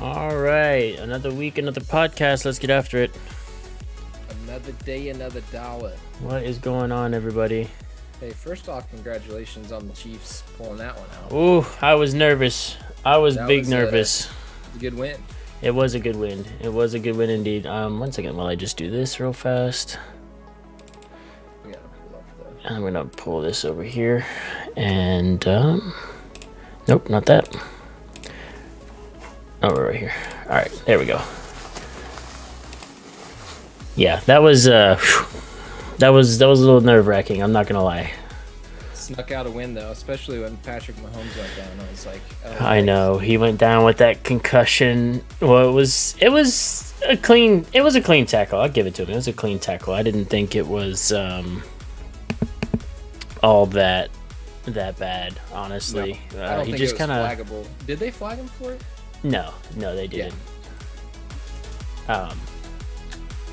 All right, another week, another podcast. Let's get after it. Another day, another dollar. What is going on, everybody? Hey, first off, congratulations on the Chiefs pulling that one out. Ooh, I was nervous. I was That big was nervous. a good win. It was a good win. It was a good win indeed. One second while I just do this real fast. We gotta pull up I'm gonna pull this over here, and nope, not that. Oh, we're right here. All right, there we go. Yeah, that was a little nerve-wracking. I'm not gonna lie. Snuck out a win though, especially when Patrick Mahomes went down. I was like, oh, I know he went down with that concussion. Well, it was a clean tackle. I'll give it to him. It was a clean tackle. I didn't think it was all that bad, honestly. No, I don't he think just it was kind of flaggable. Did they flag him for it? no, they didn't. The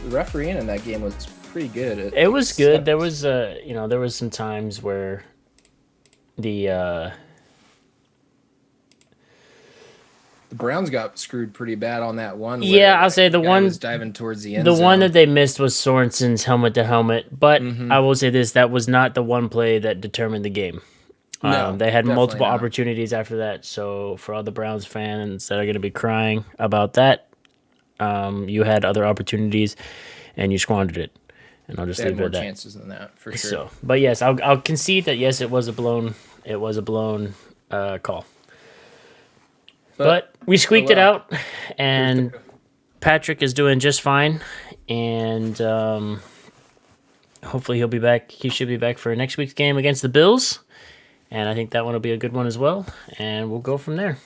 refereeing in that game was pretty good. It was good. There was there was some times where the Browns got screwed pretty bad on that one. Yeah, I'll say the guy one was diving towards the end the zone. one that they missed was Sorensen's helmet to helmet, but Mhm. I will say this: that was not the one play that determined the game. No, They had definitely multiple not. opportunities after that. So for all the Browns fans that are going to be crying about that, you had other opportunities and you squandered it. And I'll just They had leave it more at that. chances than that for sure. So, but yes, I'll concede that yes, it was a blown call. But we squeaked it out, and Patrick is doing just fine, and hopefully he'll be back. He should be back for next week's game against the Bills, and I think that one will be a good one as well, and we'll go from there.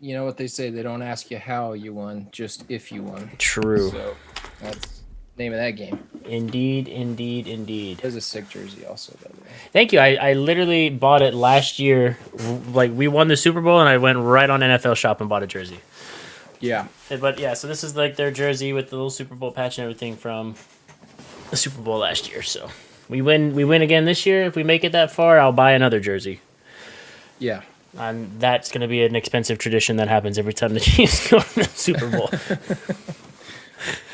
You know what they say? They don't ask you how you won, just if you won. True. So that's the name of that game. Indeed. There's a sick jersey also, by the way. Thank you. I literally bought it last year. Like, we won the Super Bowl, and I went right on NFL Shop and bought a jersey. Yeah. But yeah, so this is like their jersey with the little Super Bowl patch and everything from the Super Bowl last year. So we win again this year. If we make it that far, I'll buy another jersey. Yeah. And that's going to be an expensive tradition that happens every time the Chiefs go to the Super Bowl.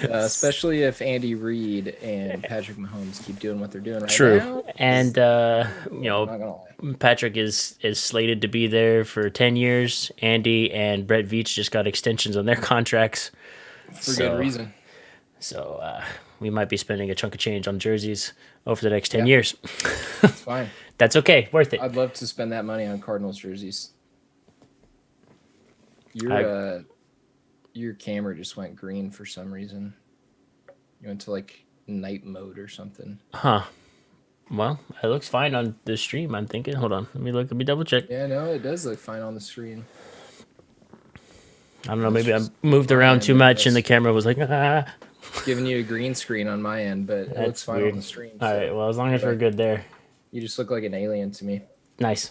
Especially if Andy Reid and Patrick Mahomes keep doing what they're doing right True. now. And I'm not gonna lie. Patrick is slated to be there for 10 years. Andy and Brett Veach just got extensions on their contracts. For good reason. So we might be spending a chunk of change on jerseys over the next 10 Yeah. years. It's fine. That's okay. Worth it. I'd love to spend that money on Cardinals jerseys. Your camera just went green for some reason. You went to like night mode or something. Huh. Well, it looks fine on the stream, I'm thinking. Hold on. Let me double check. Yeah, no, it does look fine on the screen. I don't know. Maybe I moved around too much and the camera was like, ah. Giving you a green screen on my end, but it looks That's fine weird. on the screen. All so- right. Well, as long as we're good there. You just look like an alien to me. Nice.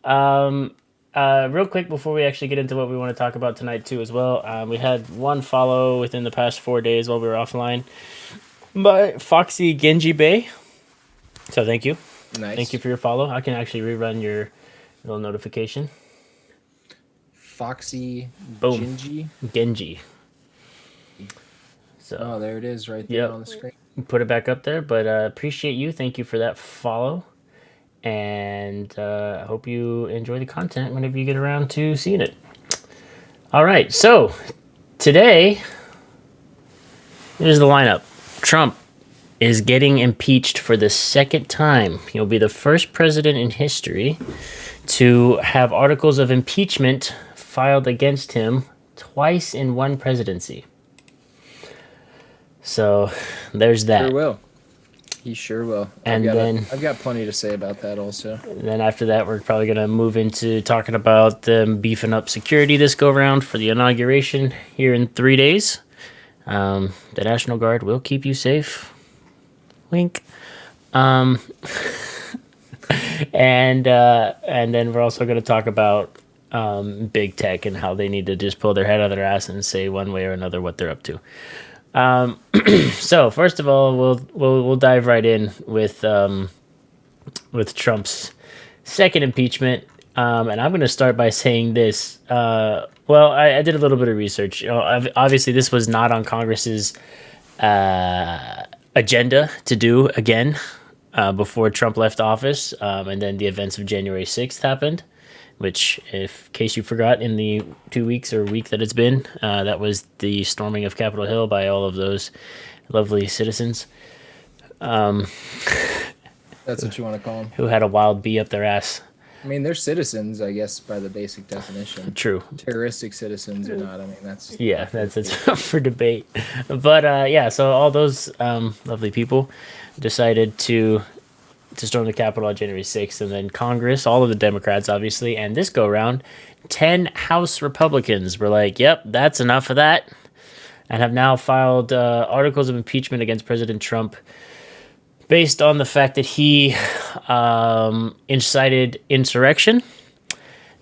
Real quick before we actually get into what we want to talk about tonight too as well, we had one follow within the past 4 days while we were offline by Foxy Genji Bay. So thank you. Nice. Thank you for your follow. I can actually rerun your little notification. Foxy Boom. Gingy. Genji. So Oh, there it is right there Yep. on the screen. put it back up there, but appreciate you. Thank you for that follow. And I hope you enjoy the content whenever you get around to seeing it. All right, so today, here's the lineup. Trump is getting impeached for the second time. He'll be the first president in history to have articles of impeachment filed against him twice in one presidency. So there's that. Sure will. He sure will. And then- I've got plenty to say about that also. And then after that, we're probably going to move into talking about them beefing up security this go round for the inauguration here in 3 days. The National Guard will keep you safe. Wink. And then we're also going to talk about big tech and how they need to just pull their head out of their ass and say one way or another what they're up to. So first of all, we'll dive right in with Trump's second impeachment. And I'm going to start by saying this. Well, I did a little bit of research. Obviously, this was not on Congress's agenda to do again before Trump left office, and then the events of January 6th happened. Which, if in case you forgot, in the 2 weeks or week that it's been, that was the storming of Capitol Hill by all of those lovely citizens That's what you want to call them. who had a wild bee up their ass. I mean, they're citizens, I guess, by the basic definition. True. Terroristic citizens or not, I mean, that's Yeah, that's it's up for debate. But yeah, so all those lovely people decided to storm the Capitol on January 6th, and then Congress, all of the Democrats, obviously, and this go round, 10 House Republicans were like, "Yep, that's enough of that," and have now filed articles of impeachment against President Trump based on the fact that he incited insurrection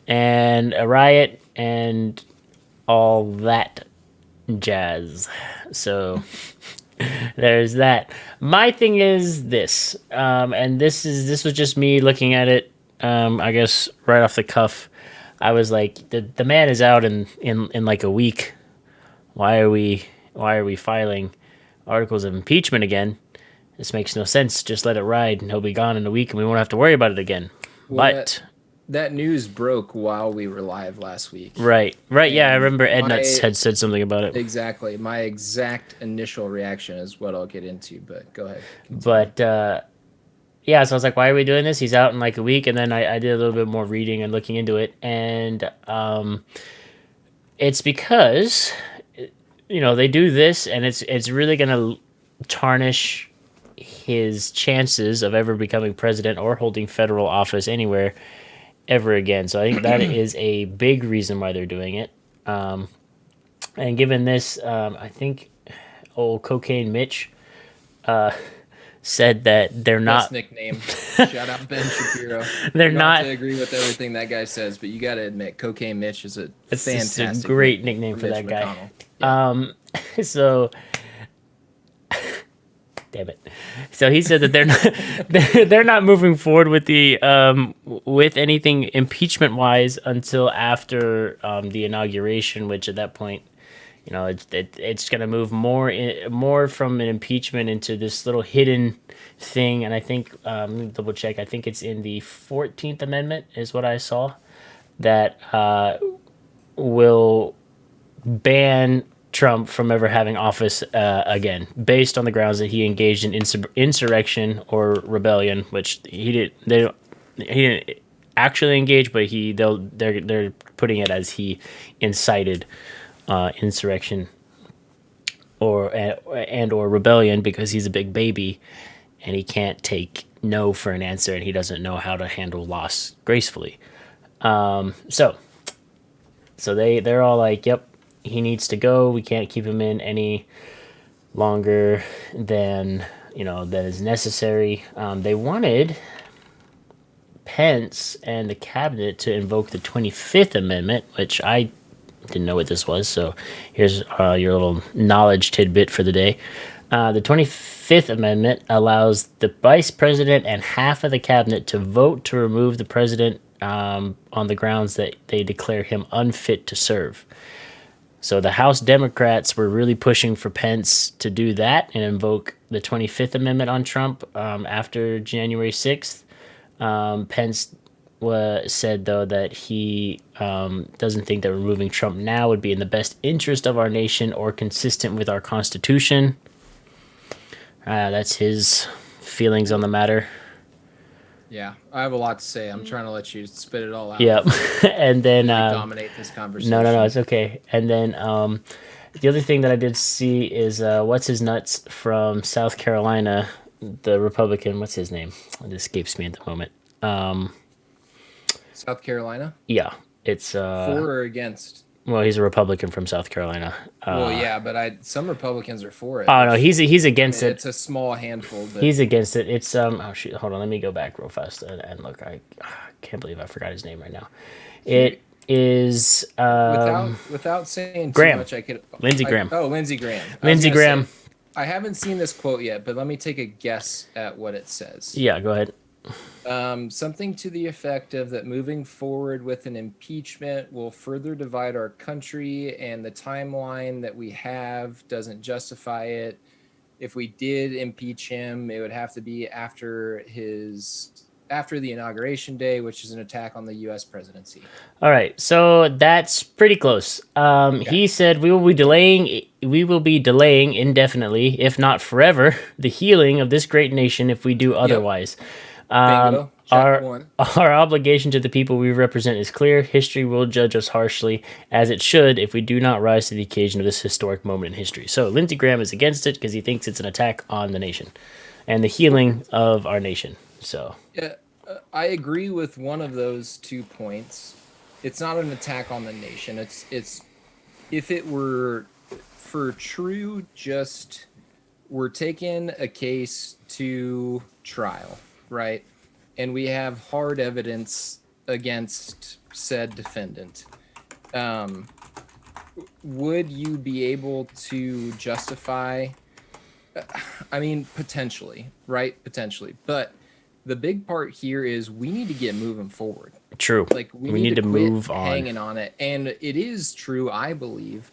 and a riot and all that jazz. So there's that. My thing is this, and this was just me looking at it. I guess right off the cuff, I was like, the man is out in like a week. Why are we filing articles of impeachment again? This makes no sense. Just let it ride, and he'll be gone in a week, and we won't have to worry about it again. Well, But that news broke while we were live last week. right, yeah, I remember Ed my- Nuts had said something about it. Exactly. My exact initial reaction is what I'll get into, but go ahead. But yeah, so I was like, why are we doing this? He's out in like a week, and then I did a little bit more reading and looking into it, and it's because they do this, and it's really gonna tarnish his chances of ever becoming president or holding federal office anywhere ever again. So I think that is a big reason why they're doing it. And given this, I think old Cocaine Mitch said that they're Best not. nickname. Shout out Ben Shapiro. They're not not. to agree with everything that guy says, but you got to admit, Cocaine Mitch is a It's just fantastic, a great nickname for Mitch that guy. McConnell. Yeah. So, damn it. So he said that they're not they're not moving forward with the with anything impeachment wise until after the inauguration, which at that point, it's going to move more from an impeachment into this little hidden thing. And I think let me double check. I think it's in the 14th Amendment is what I saw that will ban Trump from ever having office again, based on the grounds that he engaged in insurrection or rebellion, which he did. He didn't actually engage, but they're putting it as he incited insurrection or rebellion because he's a big baby and he can't take no for an answer, and he doesn't know how to handle loss gracefully. So they're all like, yep, he needs to go. We can't keep him in any longer than that is necessary. They wanted Pence and the cabinet to invoke the 25th Amendment, which I didn't know what this was. So here's your little knowledge tidbit for the day. The 25th Amendment allows the vice president and half of the cabinet to vote to remove the president on the grounds that they declare him unfit to serve. So the House Democrats were really pushing for Pence to do that and invoke the 25th Amendment on Trump after January 6th. Pence said, though, that he doesn't think that removing Trump now would be in the best interest of our nation or consistent with our Constitution. That's his feelings on the matter. Yeah, I have a lot to say. I'm trying to let you spit it all out. Yep. And then dominate this conversation. No, it's okay. And then the other thing that I did see is what's his nuts from South Carolina, the Republican. What's his name? It escapes me at the moment. South Carolina? Yeah, it's for or against? Well, he's a Republican from South Carolina. Well, yeah, but some Republicans are for it. Oh no, he's against it. It's a small handful. But he's against it. It's oh shoot, hold on, let me go back real fast and look. I can't believe I forgot his name right now. It is without saying too Graham. much. I could Lindsey Graham. Lindsey Graham. Lindsey Graham. I haven't seen this quote yet, but let me take a guess at what it says. Yeah, go ahead. Something to the effect of that moving forward with an impeachment will further divide our country, and the timeline that we have doesn't justify it. If we did impeach him, it would have to be after the inauguration day, which is an attack on the U.S. presidency. All right, so that's pretty close. Okay, He said we will be delaying indefinitely, if not forever, the healing of this great nation if we do yep, otherwise. bingo, check Our one. our obligation to the people we represent is clear. History will judge us harshly, as it should, if we do not rise to the occasion of this historic moment in history. So Lindsey Graham is against it because he thinks it's an attack on the nation and the healing of our nation. So Yeah, I agree with one of those 2 points. It's not an attack on the nation. It's if it were for true, just we're taking a case to trial, right? And we have hard evidence against said defendant. Um, would you be able to justify? I mean, potentially, right? Potentially. But the big part here is we need to get moving forward. true. Like, we We need need to to quit move on. hanging on it. And it is true, I believe,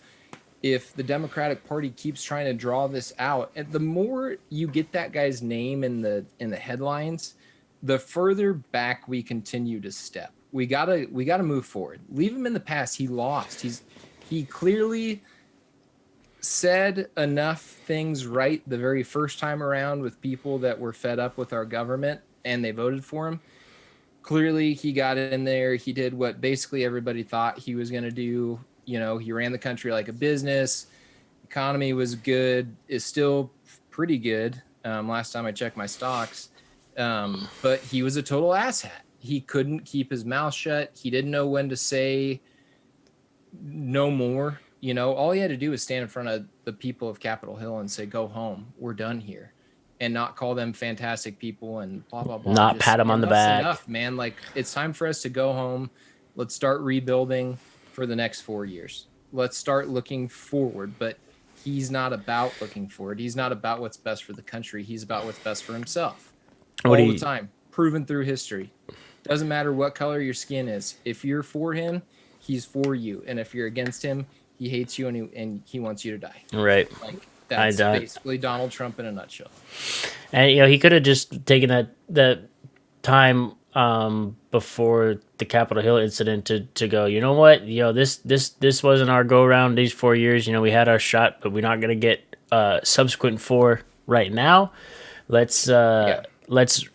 if the Democratic Party keeps trying to draw this out, and the more you get that guy's name in the headlines, the further back we continue to step. We gotta move forward. Leave him in the past. He lost. He clearly said enough things right the very first time around with people that were fed up with our government and they voted for him. Clearly he got in there. He did what basically everybody thought he was going to do. You know, he ran the country like a business. Economy was good, is still pretty good. Last time I checked my stocks. But he was a total asshat. He couldn't keep his mouth shut. He didn't know when to say no more. You know, all he had to do was stand in front of the people of Capitol Hill and say, "Go home. We're done here," and not call them fantastic people and blah blah blah. Not Just pat him on the enough's back. enough, man. Like, it's time for us to go home. Let's start rebuilding for the next 4 years. Let's start looking forward. But he's not about looking forward. He's not about what's best for the country. He's about what's best for himself. What do All the you? time, proven through history. Doesn't matter what color your skin is. If you're for him, he's for you, and if you're against him, he hates you and he wants you to die. Right. Like, I that's don't. basically Donald Trump in a nutshell. And he could have just taken that time before the Capitol Hill incident to go. You know what? This wasn't our go around. These 4 years. We had our shot, but we're not gonna get subsequent four right now. Let's Yeah, let's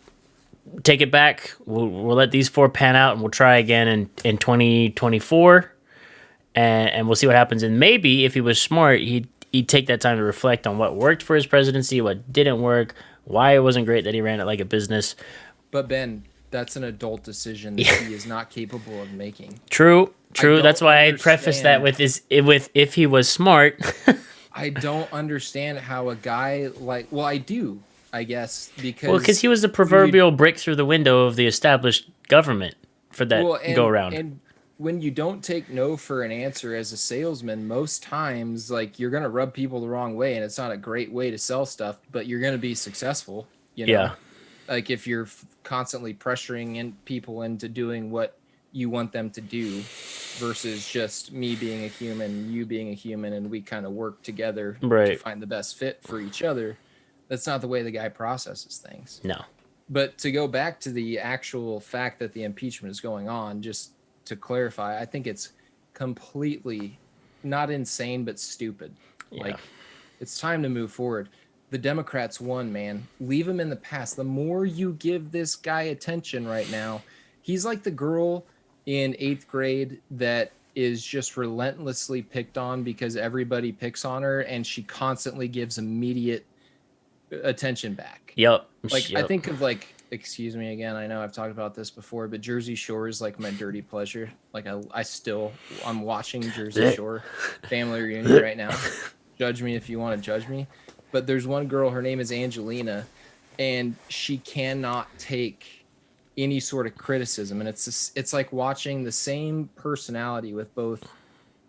take it back. We'll let these four pan out, and we'll try again in 2024, and we'll see what happens. And maybe if he was smart, he'd take that time to reflect on what worked for his presidency, what didn't work, why it wasn't great that he ran it like a business. but Ben, that's an adult decision that he is not capable of making. True, I true. That's don't why I prefaced that understand. with if he was smart. I don't understand how a guy like, well, I do, I guess, Well, because because he was the when you proverbial brick through the window of the established government for that well, go and around. and when you don't take no for an answer as a salesman, most times like you're gonna rub people the wrong way, and it's not a great way to sell stuff, but you're gonna be successful. You Yeah, know, like if you're constantly pressuring in people into doing what you want them to do, versus just me being a human, you being a human, and we kind of work together to right. find the best fit for each other. That's not the way the guy processes things. No. But to go back to the actual fact that the impeachment is going on, just to clarify, I think it's completely not insane, but stupid. Yeah. Like, it's time to move forward. The Democrats won, man. Leave him in the past. The more you give this guy attention right now, he's like the girl in 8th grade that is just relentlessly picked on because everybody picks on her and she constantly gives immediate attention back. Yep. Like, I Yep. think of, like, excuse me again, I know I've talked about this before, but Jersey Shore is like my dirty pleasure. Like, I'm watching Jersey Blech. Shore family reunion right now. Judge me if you want to judge me. But there's one girl, her name is Angelina, and she cannot take any sort of criticism. And it's like watching the same personality with both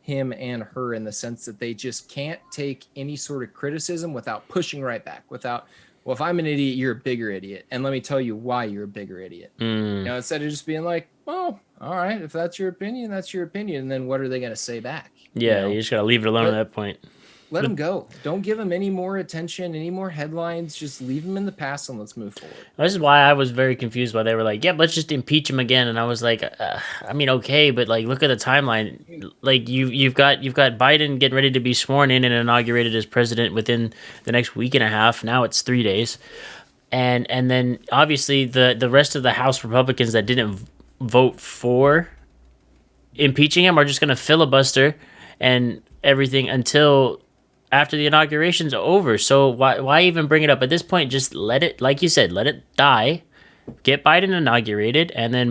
him and her, in the sense that they just can't take any sort of criticism without pushing right back, without Well, if I'm an idiot, you're a bigger idiot. And let me tell you why you're a bigger idiot. Mm. Instead of just being like, well, all right, if that's your opinion, that's your opinion. And then what are they going to say back? Yeah, you just gotta leave it alone at Let, that point. let But them go. Don't give them any more attention, any more headlines. Just leave them in the past and let's move forward. this is why I was very confused why they were like, "Yeah, let's just impeach him again," and I was like, "I mean, okay, but like, look at the timeline. Like, you've got Biden getting ready to be sworn in and inaugurated as president within the next week and a half. Now it's 3 days, and then obviously the rest of the House Republicans that didn't vote for impeaching him are just gonna filibuster and everything until after the inauguration's over. So why even bring it up at this point? Just let it, like you said, let it die. Get Biden inaugurated and then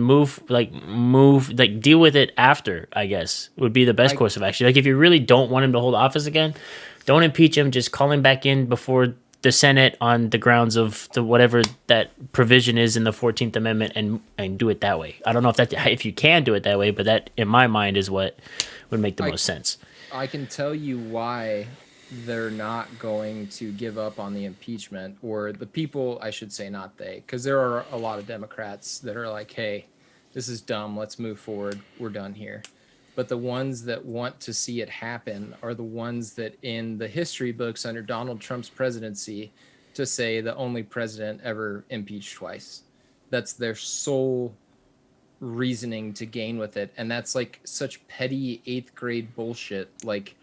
deal with it after. I guess would be the best course of action. Like if you really don't want him to hold office again, don't impeach him. Just call him back in before the Senate on the grounds of the whatever that provision is in the 14th Amendment and do it that way. I don't know if you can do it that way, but that in my mind is what would make the most sense. I can tell you why they're not going to give up on the impeachment, or the people, I should say, not they, because there are a lot of Democrats that are like, hey, this is dumb. Let's move forward. We're done here. But the ones that want to see it happen are the ones that in the history books under Donald Trump's presidency to say the only president ever impeached twice. That's their sole reasoning to gain with it. And that's like such petty 8th grade bullshit. Like,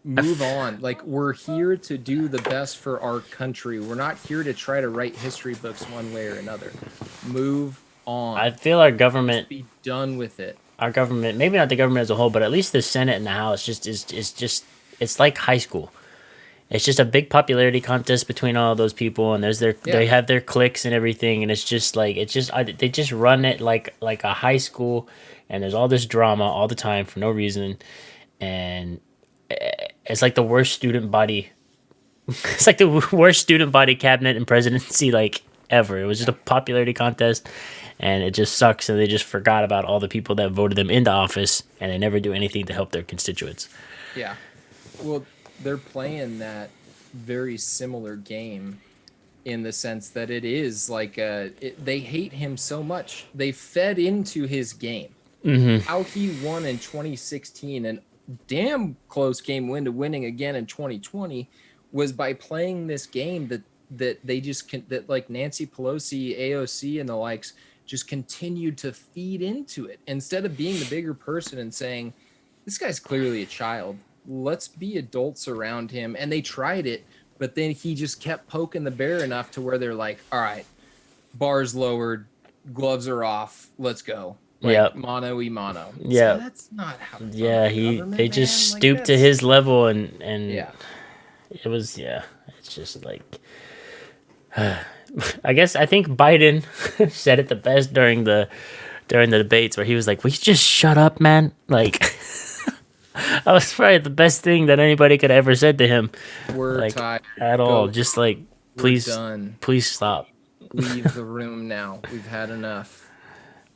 move on. Like, we're here to do the best for our country. We're not here to try to write history books one way or another. Move on. I feel our government, Just be done with it. our government, maybe not the government as a whole, but at least the Senate and the House it's like high school. It's just a big popularity contest between all of those people, and they have their cliques and everything, and they just run it like a high school, and there's all this drama all the time for no reason, and it's like the worst student body. It's like the worst student body cabinet and presidency like ever. It was just a popularity contest, and it just sucks. And they just forgot about all the people that voted them into office, and they never do anything to help their constituents. Yeah. Well, they're playing that very similar game in the sense that it is like they hate him so much. They fed into his game. Mm-hmm. How he won in 2016 and damn close game win to winning again in 2020 was by playing this game that they just that like Nancy Pelosi, AOC, and the likes just continued to feed into it instead of being the bigger person and saying, this guy's clearly a child. Let's be adults around him. And they tried it, but then he just kept poking the bear enough to where they're like, all right, bars lowered, gloves are off, let's go. Like, mano y mano. Yeah, so that's not how. They just stooped to his level, and yeah, it was It's just like, I think Biden said it the best during the debates where he was like, "Will you just shut up, man?" Like, that was probably the best thing that anybody could ever said to him. We're like, tired. at all. Just like, please, done. Please stop. Leave the room now. We've had enough.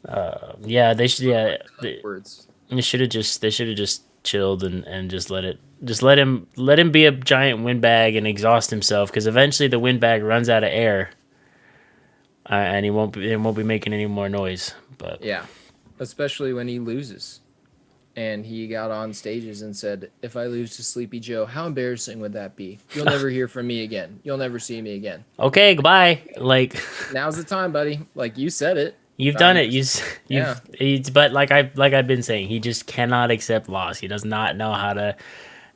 They should. Yeah, they should have just chilled and just let him be a giant windbag and exhaust himself, because eventually the windbag runs out of air, and it won't be making any more noise. But yeah, especially when he loses, and he got on stages and said, "If I lose to Sleepy Joe, how embarrassing would that be? You'll never hear from me again. You'll never see me again. Okay, goodbye." Like, now's the time, buddy. Like, you said it. You've done it. But like I've been saying, he just cannot accept loss. He does not know how to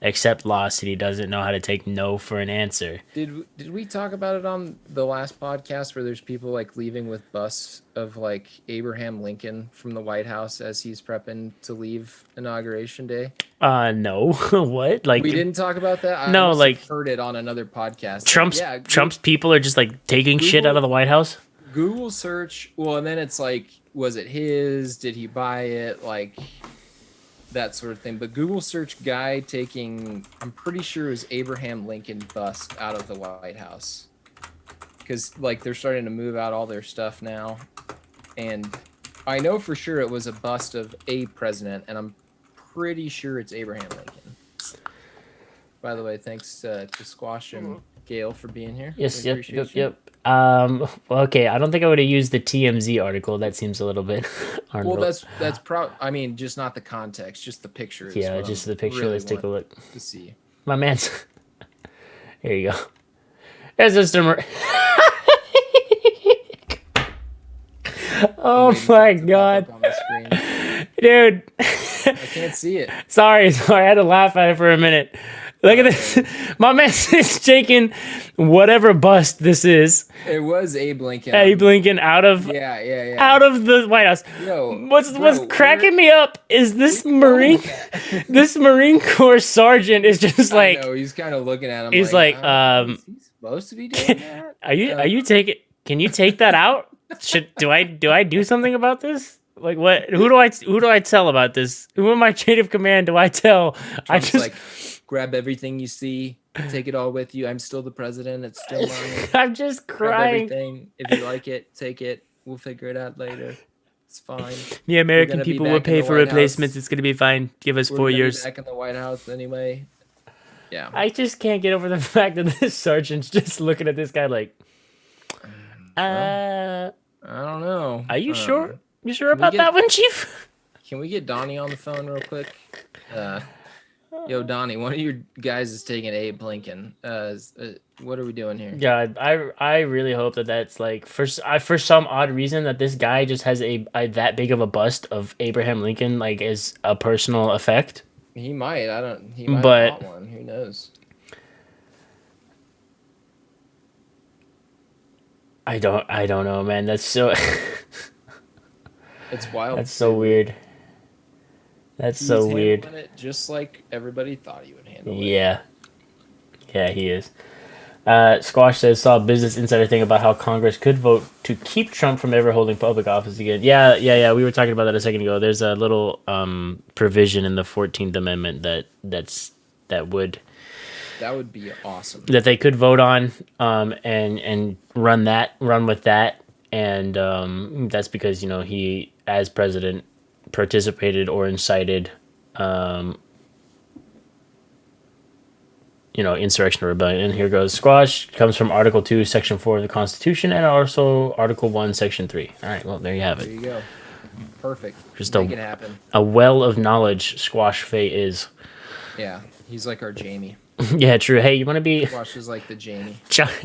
accept loss, and he doesn't know how to take no for an answer. Did we talk about it on the last podcast where there's people like leaving with busts of like Abraham Lincoln from the White House as he's prepping to leave Inauguration Day? No. What? Like, we didn't talk about that? No, like, heard it on another podcast. Trump's people are just like taking shit out of the White House. Google search, well, and then it's like, was it his? Did he buy it? Like, that sort of thing. But Google search guy taking, I'm pretty sure it was Abraham Lincoln bust out of the White House. Because, like, they're starting to move out all their stuff now. And I know for sure it was a bust of a president, and I'm pretty sure it's Abraham Lincoln. By the way, thanks to Squash and Gail, for being here. Yes, We yep, yep, appreciate you. yep. Well, okay, I don't think I would have used the TMZ article. That seems a little bit Well, unreal. I mean, just not the context, just the picture is Yeah, what just I'm the picture. really Let's take want a look. to see. My man's. There you go. There's Mr. I'm Oh waiting for my it to pop god, up on the screen. dude. I can't see it. Sorry, I had to laugh at it for a minute. Look at this. My man is taking whatever bust this is. It was Abe Lincoln. Hey, Blinken Yeah. out of the White House. Yo, What's bro, cracking me up is this where you going Marine, with that? this Marine Corps sergeant is just I like, know he's kind of looking at him he's like, like, is he supposed to be doing that? are you taking? Can you take that out? Do I do something about this? Like what? Who do I tell about this? Who in my chain of command do I tell? Trump's like, grab everything you see, take it all with you. I'm still the president. It's still mine. I'm just Grab crying. everything. If you like it, take it. We'll figure it out later. It's fine. The American gonna be people will back in pay the for White replacements. House. It's gonna be fine. Give us We're 4 gonna be years. back in the White House anyway. Yeah. I just can't get over the fact that this sergeant's just looking at this guy like, I don't know. are you sure? You sure can we about get- that one, Chief? Can we get Donnie on the phone real quick? Yo, Donnie, one of your guys is taking Abe Lincoln. What are we doing here? God, I really hope that that's like for some odd reason that this guy just has a that big of a bust of Abraham Lincoln like as a personal effect. He might. I don't. He might But- have bought one. Who knows? I don't know, man. That's so It's wild. that's so weird. That's He's so weird. handling it just like everybody thought he would handle it. Yeah. Yeah, he is. Squash says, saw a Business Insider thing about how Congress could vote to keep Trump from ever holding public office again. Yeah. We were talking about that a second ago. There's a little provision in the 14th Amendment that would be awesome. that they could vote on and run with that. And that's because, he, as president, participated or incited insurrection or rebellion. And here goes. Squash comes from Article 2, Section 4 of the Constitution, and also Article 1, Section 3. All right, well, there you have There it. you go. Perfect. Just Make it happen. a well of knowledge Squash Faye is. Yeah, he's like our Jamie. Yeah, true. Hey, you want to be... Squash is like the Jamie.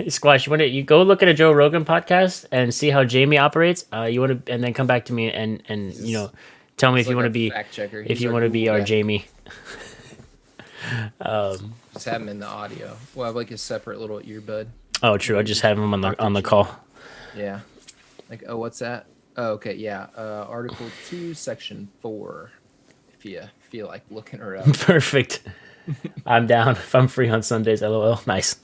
Squash, you go look at a Joe Rogan podcast and see how Jamie operates. And then come back to me and tell me if He's you want to like be... a fact checker. If He's you our want to be Google our guy. Jamie. Just have him in the audio. We'll have like a separate little earbud. Oh, true. I just have him on the call. Yeah. Like, oh, what's that? Oh, okay, yeah. Article 2, Section 4. If you feel like looking her up. Perfect. I'm down if I'm free on Sundays. LOL. Nice.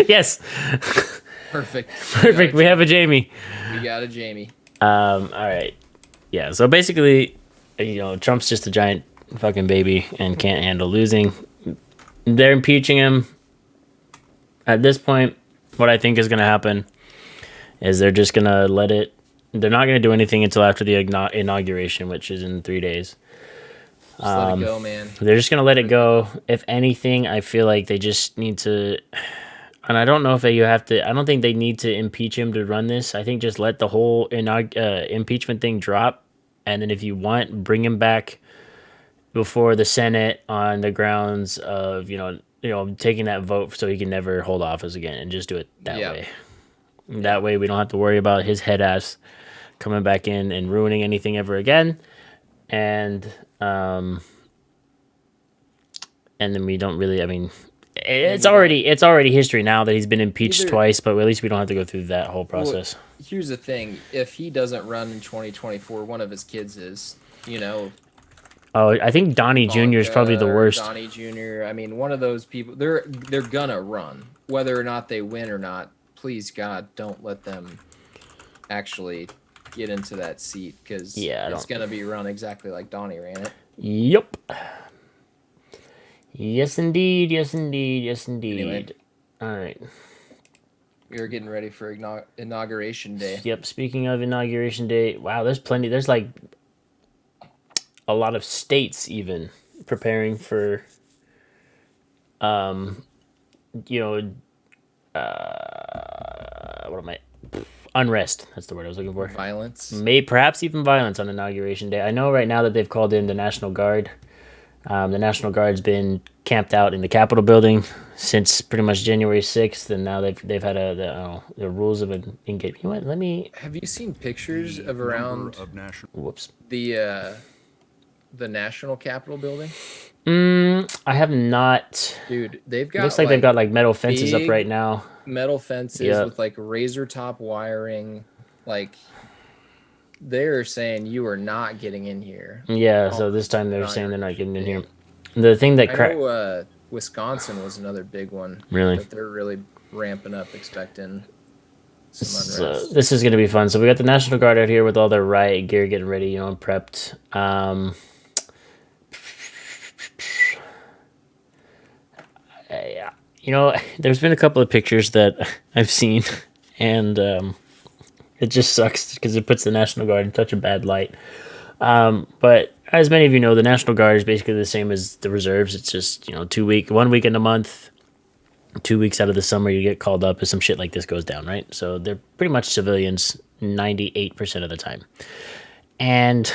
Yes. Perfect. Perfect. We have a Jamie. We got a Jamie. All right. Yeah. So basically, Trump's just a giant fucking baby and can't handle losing. They're impeaching him. At this point, what I think is going to happen is they're just going to let it. They're not going to do anything until after the inauguration, which is in 3 days. Just let it go, man. They're just going to let it go. If anything, I feel like they just need to. And I don't know if you have to. I don't think they need to impeach him to run this. I think just let the whole impeachment thing drop. And then if you want, bring him back before the Senate on the grounds of, taking that vote so he can never hold office again and just do it that way. That way we don't have to worry about his head ass coming back in and ruining anything ever again. And then we don't really, it's already history now that he's been impeached twice, but at least we don't have to go through that whole process. Well, here's the thing. If he doesn't run in 2024, one of his kids is, Oh, I think Donnie Jr. is probably the worst. Donnie Jr. One of those people. They're gonna run, whether or not they win or not. Please God, don't let them actually get into that seat because it's gonna be run exactly like Donnie ran it. Yep. Yes, indeed. Yes, indeed. Yes, indeed. Anyway. All right. We are getting ready for inauguration day. Yep. Speaking of inauguration day, wow, there's plenty. There's like a lot of states even preparing for you know, what am I? Unrest. That's the word I was looking for. Violence. May perhaps even violence on inauguration day. I know right now that they've called in the National Guard. The National Guard's been camped out in the Capitol building since pretty much January 6th, and now they've had the rules of engagement. You know what? Let me. Have you seen pictures The of number around of national Whoops. the National Capitol building? I have not. Dude, they've Looks got like they've like got like metal fences up right big now. metal fences Yep. with like razor top wiring. Like they're saying you are not getting in here Yeah. on So this time they're saying they're not inauguration getting in here. day. The thing that I know Wisconsin was another big one really. that they're really ramping up, expecting some So unrest. this is gonna be fun. So we got the National Guard out here with all their riot gear, getting ready, and prepped. Yeah, there's been a couple of pictures that I've seen, and it just sucks because it puts the National Guard in such a bad light. But as many of you know, the National Guard is basically the same as the reserves. It's just 1 week in a month, 2 weeks out of the summer, you get called up if some shit like this goes down, right? So they're pretty much civilians 98% of the time. And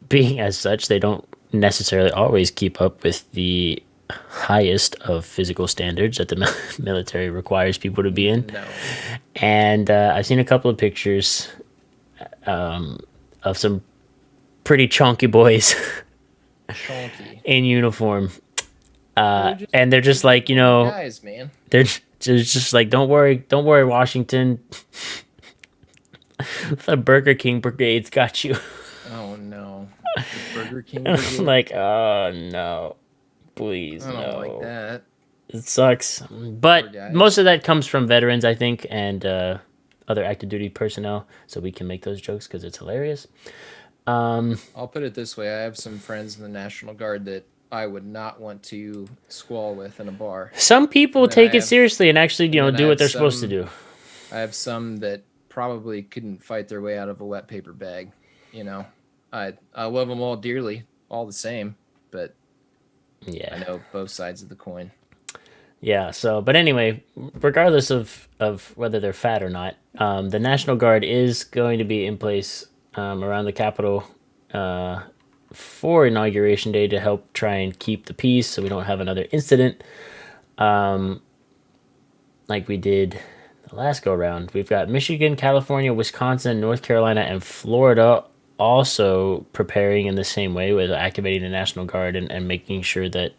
being as such, they don't necessarily always keep up with the highest of physical standards that the military requires people to be in. No. And I've seen a couple of pictures of some pretty chunky boys Chonky. in uniform. They're And they're just like, guys, man. they're just like, don't worry, Washington. The Burger King brigade's got you. Oh no. The Burger King brigade? Like, oh no, please I don't no. like that. It sucks, Poor but guys. most of that comes from veterans, I think, and other active duty personnel. So we can make those jokes because it's hilarious. I'll put it this way: I have some friends in the National Guard that I would not want to squall with in a bar. Some people And then I take it have, seriously and actually, and then I do what have they're supposed to some. do. I have some that probably couldn't fight their way out of a wet paper bag. You know, I love them all dearly, all the same, but I Yeah, know both sides of the coin. yeah. So, but anyway, regardless of whether they're fat or not, the National Guard is going to be in place around the Capitol for inauguration day to help try and keep the peace, so we don't have another incident like we did the last go round. We've got Michigan, California, Wisconsin, North Carolina, and Florida also preparing in the same way with activating the National Guard and making sure that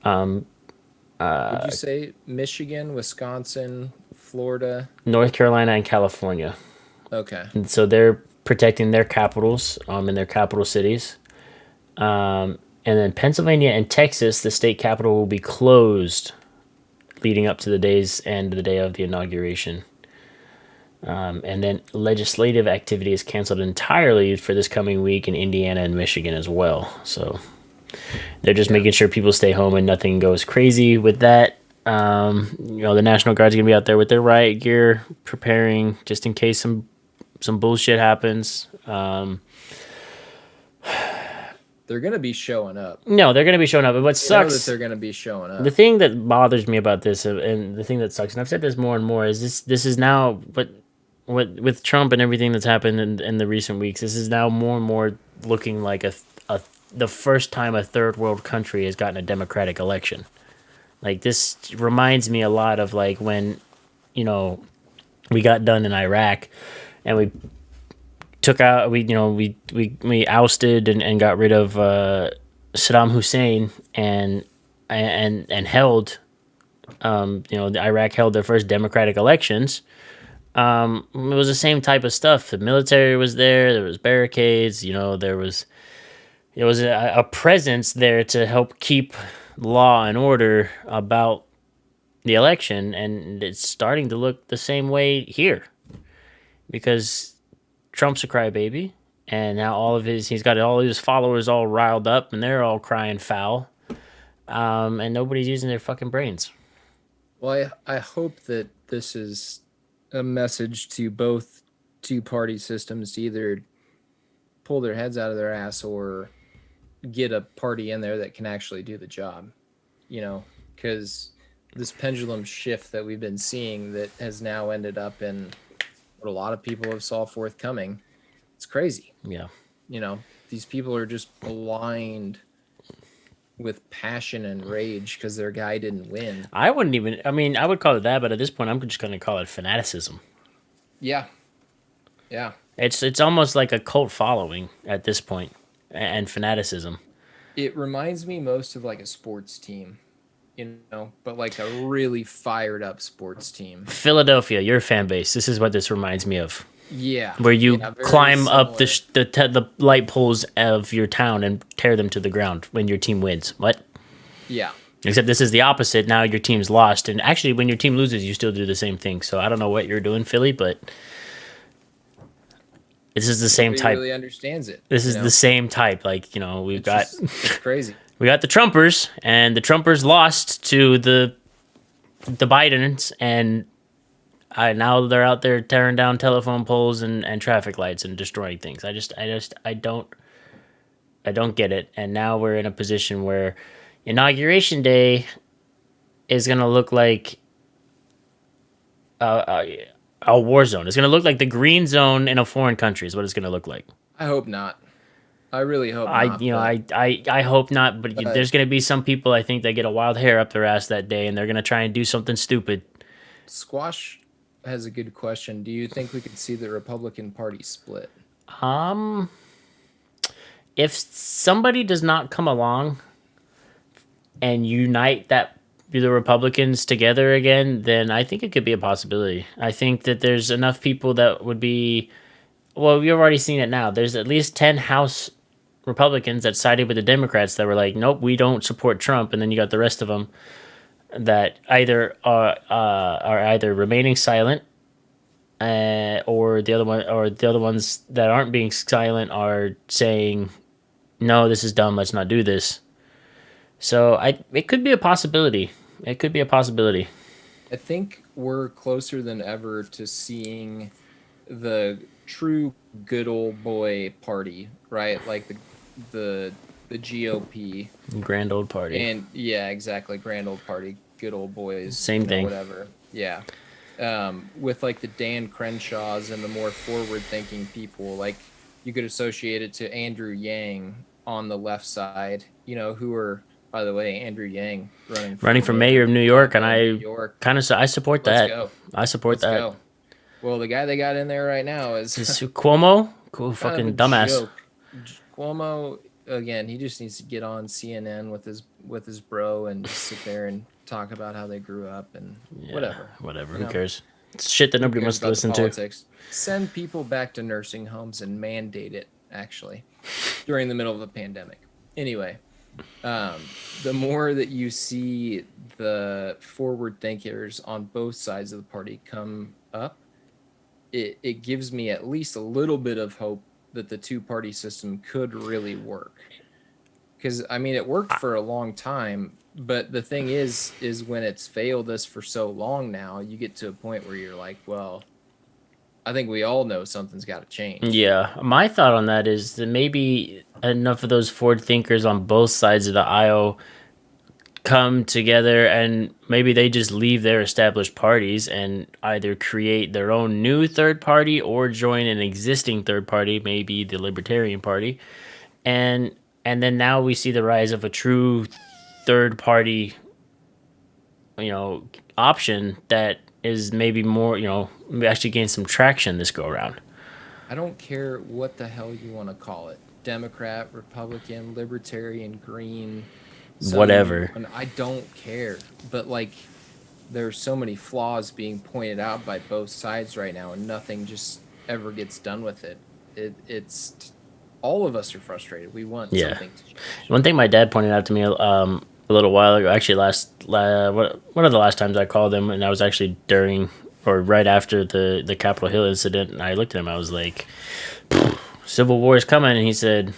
Would you say Michigan, Wisconsin, Florida? North Carolina and California. Okay. And so they're protecting their capitals and their capital cities. And then Pennsylvania and Texas, the state capital will be closed leading up to the day's end, the day of the inauguration. And then legislative activity is canceled entirely for this coming week in Indiana and Michigan as well. So they're just making sure people stay home and nothing goes crazy with that. The National Guard's gonna be out there with their riot gear, preparing just in case some bullshit happens. They're gonna be showing up. No, they're gonna be showing up. But what You know that sucks, they're gonna be showing up. the thing that bothers me about this, and the thing that sucks, and I've said this more and more, is this is now, but what with Trump and everything that's happened in the recent weeks, this is now more and more looking like the first time a third world country has gotten a democratic election. Like, this reminds me a lot of like when, we got done in Iraq, and we took out we ousted and got rid of Saddam Hussein and held the Iraq held their first democratic elections. It was the same type of stuff. The military was there. There was barricades. There was a presence there to help keep law and order about the election, and it's starting to look the same way here because Trump's a crybaby, and now he's got all his followers all riled up, and they're all crying foul, and nobody's using their fucking brains. Well, I hope that this is a message to both two-party systems to either pull their heads out of their ass or get a party in there that can actually do the job. Because this pendulum shift that we've been seeing that has now ended up in what a lot of people have saw forthcoming. It's crazy. Yeah. You know, these people are just blind with passion and rage because their guy didn't win. I wouldn't even. I mean, I would call it that, but at this point, I'm just going to call it fanaticism. Yeah, yeah. It's almost like a cult following at this point, and fanaticism. It reminds me most of like a sports team, but like a really fired up sports team. Philadelphia, your fan base. This is what this reminds me of. Yeah, Where you yeah, very climb up similar. the light poles of your town and tear them to the ground when your team wins. What? Yeah, Except this is the opposite. Now your team's lost, and actually, when your team loses, you still do the same thing. So I don't know what you're doing, Philly, but this is the same nobody type. really understands it. This is the same type. Like we've It's got just it's crazy. we got the Trumpers, and the Trumpers lost to the Bidens, and now they're out there tearing down telephone poles and traffic lights and destroying things. I don't get it. And now we're in a position where inauguration day is gonna look like a war zone. It's gonna look like the green zone in a foreign country. Is what it's gonna look like. I hope not. I really hope not. I hope not. But But there's gonna be some people I think that get a wild hair up their ass that day, and they're gonna try and do something stupid. Squash has a good question. Do you think we could see the Republican Party split? Um, if somebody does not come along and unite the Republicans together again, then I think it could be a possibility. I think that there's enough people that would be. Well, we've already seen it now. There's at least 10 House Republicans that sided with the Democrats that were like, nope, we don't support Trump, and then you got the rest of them that either are either remaining silent, or the other ones that aren't being silent are saying, no, this is dumb. Let's not do this. So it could be a possibility. It could be a possibility. I think we're closer than ever to seeing the true good old boy party, right? Like the the GOP. Grand old party. And yeah, exactly, grand old party, good old boys, Same thing. whatever. Yeah. With like the Dan Crenshaws and the more forward thinking people, like you could associate it to Andrew Yang on the left side, who are, by the way, Andrew Yang Running for mayor of New York, and New I York. kind of I support Let's that. go. I support Let's that. go. Well, the guy they got in there right now is Is Cuomo? Cool, kind of fucking a dumbass. joke. Cuomo, again, he just needs to get on CNN with his bro and just sit there and talk about how they grew up and Yeah, whatever. Whatever. You Who know, cares? It's shit that who nobody cares wants to about the listen to. politics? Send people back to nursing homes and mandate it, actually, during the middle of a pandemic. Anyway, the more that you see the forward thinkers on both sides of the party come up, it gives me at least a little bit of hope that the two-party system could really work. Because I mean, it worked for a long time, but the thing is when it's failed us for so long now, you get to a point where you're like, well, I think we all know something's got to change. Yeah, my thought on that is that maybe enough of those forward thinkers on both sides of the aisle come together and maybe they just leave their established parties and either create their own new third party or join an existing third party, maybe the Libertarian Party. And then now we see the rise of a true third party, option that is maybe more, actually gain some traction this go around. I don't care what the hell you want to call it. Democrat, Republican, Libertarian, Green, Whatever. I don't care. But like there's so many flaws being pointed out by both sides right now and nothing just ever gets done with it. It's all of us are frustrated. We want something to change. One thing my dad pointed out to me a little while ago, actually one of the last times I called him, and I was actually during or right after the Capitol Hill incident, and I looked at him, I was like, Civil War is coming, and he said,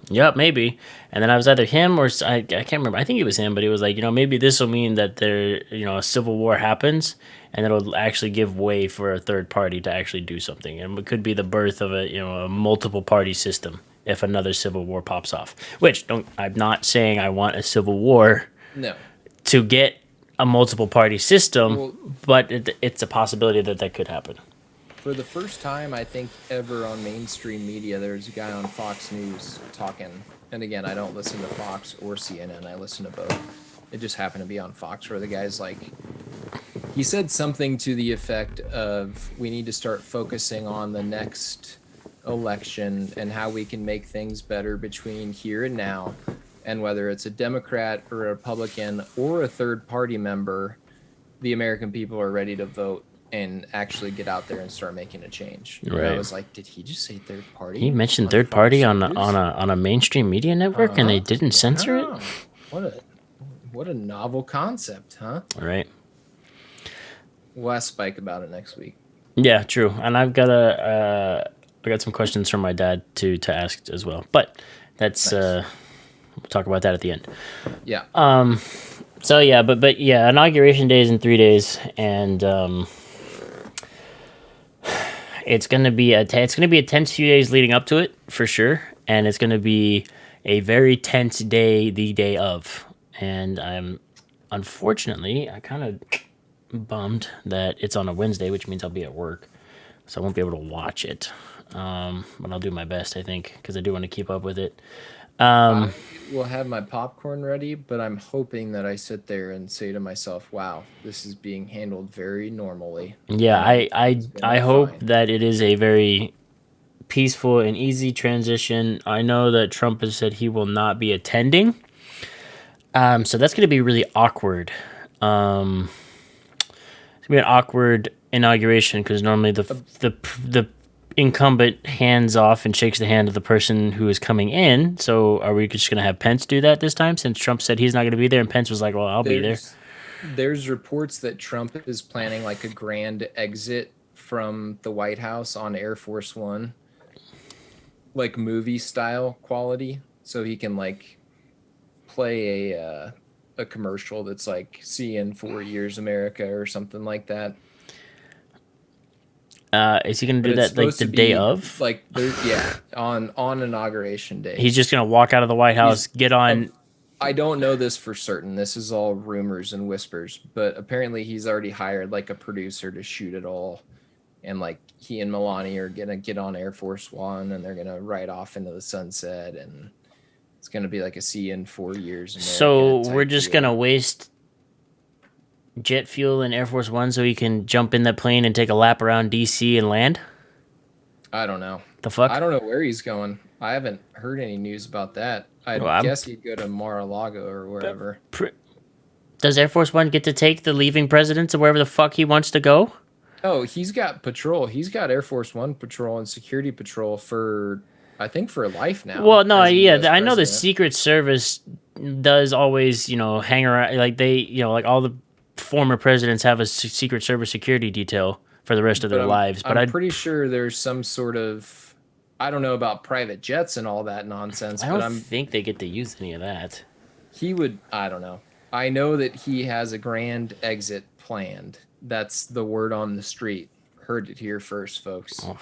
yep, maybe. And then I was either him or I can't remember. I think it was him, but he was like, maybe this will mean that a civil war happens, and it'll actually give way for a third party to actually do something, and it could be the birth of a multiple party system if another civil war pops off. I'm not saying I want a civil war No. to get a multiple party system, Well, but it's a possibility that that could happen. for the first time, I think, ever on mainstream media, there's a guy on Fox News talking. And again, I don't listen to Fox or CNN. I listen to both. It just happened to be on Fox where the guy's like, he said something to the effect of, we need to start focusing on the next election and how we can make things better between here and now. And whether it's a Democrat or a Republican or a third party member, the American people are ready to vote and actually get out there and start making a change. Right. And I was like, did he just say third party? He mentioned third party on a mainstream media network, and they didn't censor it. What a novel concept, huh? Right. We'll ask Spike about it next week. Yeah, true. And I got some questions from my dad to ask as well. But that's nice. We'll talk about that at the end. Yeah. So yeah, but yeah, inauguration day is in 3 days, and it's gonna be a tense few days leading up to it for sure, and it's gonna be a very tense day the day of. And I'm unfortunately I kind of bummed that it's on a Wednesday, which means I'll be at work, so I won't be able to watch it. But I'll do my best, I think, because I do want to keep up with it. I will have my popcorn ready, but I'm hoping that I sit there and say to myself, wow, this is being handled very normally. Yeah, I hope that it is a very peaceful and easy transition. I know that Trump has said he will not be attending. So that's going to be really awkward. It's going to be an awkward inauguration because normally the incumbent hands off and shakes the hand of the person who is coming in. So are we just going to have Pence do that this time since Trump said he's not going to be there and Pence was like, well, I'll be there. There's reports that Trump is planning like a grand exit from the White House on Air Force One, like movie style quality. So he can like play a commercial that's like, see you in 4 years, America, or something like that. Is he going to do that like the day of? Like, yeah, on inauguration day. He's just going to walk out of the White House, get on. I don't know this for certain. This is all rumors and whispers, but apparently he's already hired like a producer to shoot it all. And like he and Melania are going to get on Air Force One and they're going to ride off into the sunset. And it's going to be like a see in 4 years. So we're just going to waste jet fuel in Air Force One so he can jump in the plane and take a lap around DC and land? I don't know. The fuck? I don't know where he's going. I haven't heard any news about that. I guess he'd go to Mar-a-Lago or wherever. Does Air Force One get to take the leaving president to wherever the fuck he wants to go? Oh, he's got patrol. He's got Air Force One patrol and security patrol for, I think, for life now. Well, no, yeah, I know the Secret Service does always, hang around. Like they, like all the former presidents have a Secret Service security detail for the rest of their lives. But I'm pretty sure there's some sort of, I don't know about private jets and all that nonsense. I don't think they get to use any of that. He would, I don't know. I know that he has a grand exit planned. That's the word on the street. Heard it here first, folks. Oh,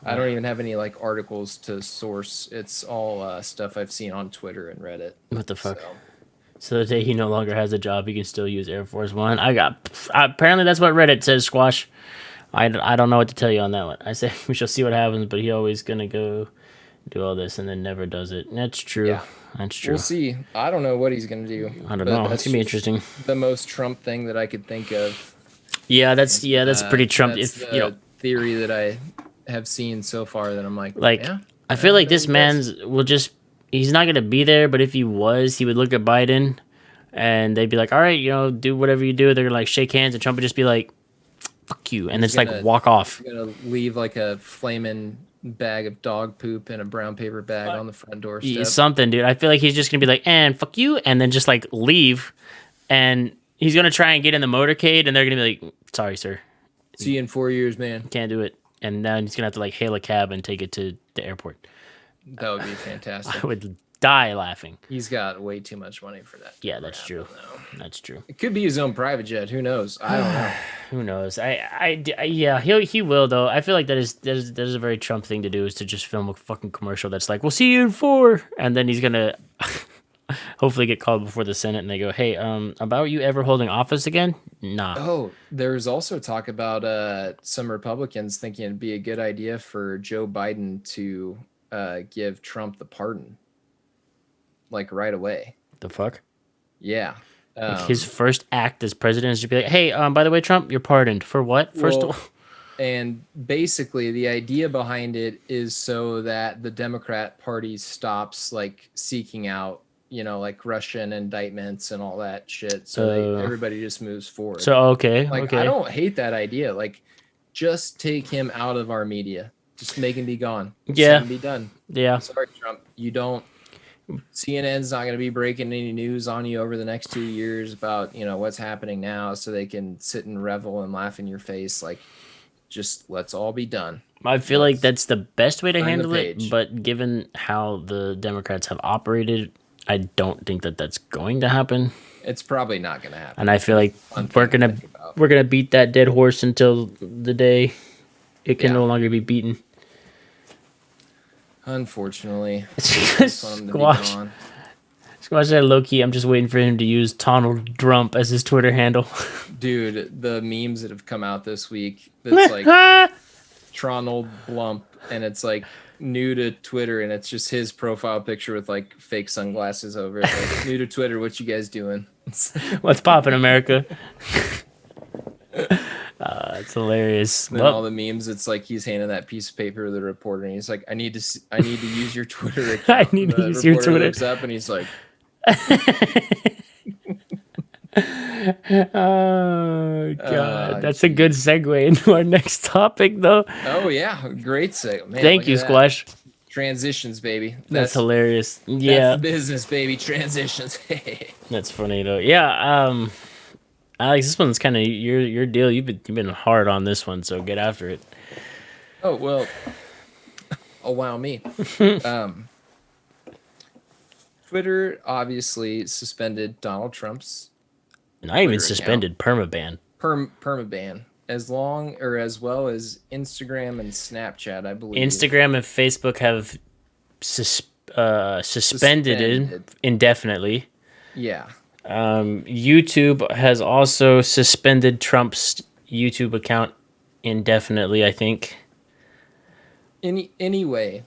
I don't even have any like articles to source. It's all stuff I've seen on Twitter and Reddit. What the fuck? So the day he no longer has a job, he can still use Air Force One. Apparently that's what Reddit says, Squash. I don't know what to tell you on that one. I say we shall see what happens, but he always gonna go do all this and then never does it. That's true. Yeah. That's true. We'll see. I don't know what he's gonna do. I don't know. That's gonna be interesting. The most Trump thing that I could think of. Yeah, that's pretty Trump. That's the theory that I have seen so far that I'm like yeah, I feel like this man's he's not going to be there, but if he was, he would look at Biden and they'd be like, all right, do whatever you do. They're going to like shake hands and Trump would just be like, fuck you. And just like walk off. He's going to leave like a flaming bag of dog poop in a brown paper bag on the front doorstep. Something, dude. I feel like he's just going to be like, and fuck you. And then just like leave. And he's going to try and get in the motorcade and they're going to be like, sorry, sir. See you in 4 years, man. Can't do it. And then he's going to have to like hail a cab and take it to the airport. That would be fantastic. I would die laughing. He's got way too much money for that. Yeah, that's true. That's true. It could be his own private jet. Who knows? I don't know. Who knows? Yeah, he will though. I feel like that is a very Trump thing to do, is to just film a fucking commercial that's like, "We'll see you in 4," and then he's gonna. hopefully get called before the Senate and they go, hey, about you ever holding office again? Nah. Oh, there's also talk about some Republicans thinking it'd be a good idea for Joe Biden to give Trump the pardon, like right away. The fuck? Yeah. Like his Um, first act as president is to be like, hey, by the way, Trump, you're pardoned. For what? First of well, all, and basically the idea behind it is so that the Democrat Party stops like seeking out, like Russian indictments and all that shit. So uh, everybody just moves forward. so okay, Like, I okay. don't hate that idea. Like, just take him out of our media. Just make him be gone. Just have Yeah, him be done. yeah. Sorry, Trump. You don't. CNN's not going to be breaking any news on you over the next 2 years about what's happening now, so they can sit and revel and laugh in your face. Like, just let's all be done. I feel like Let's that's the best way to turn the handle it, page. but given how the Democrats have operated, I don't think that that's going to happen. It's probably not going to And happen. I feel It's like a fun we're thing to gonna think about. we're gonna beat that dead horse until the day it can Yeah, no longer be beaten. unfortunately, It's I because just want him to be Squash. gone. Squash said low key. I'm just waiting for him to use Donald Trump as his Twitter handle. Dude, the memes that have come out this week, that's like Tronald Blump, and it's like new to Twitter, and it's just his profile picture with like fake sunglasses over it. Like, new to Twitter, what you guys doing? What's poppin', America? It's hilarious. Then all Well, the memes, it's like he's handing that piece of paper to the reporter, and he's like, I need to use your Twitter I account." need And to the use your reporter Twitter. looks up, and he's like, Oh god, that's a good geez. segue into our next topic, though. "Oh yeah, great seg, man! Thank Look you, at that, Squash. transitions, baby. That's That's hilarious. that's Yeah, the business, baby. Transitions." that's funny though. Yeah, Alex, this one's kind of your deal. You've been hard on this one, so get after it. Oh well, allow me. Um, Twitter obviously suspended Donald Trump's Not even Twitter account, suspended, permaban. permaban, as well as Instagram and Snapchat, I believe, Instagram and Facebook have suspended it suspended. indefinitely. Yeah. YouTube has also suspended Trump's YouTube account indefinitely, I think. Anyway,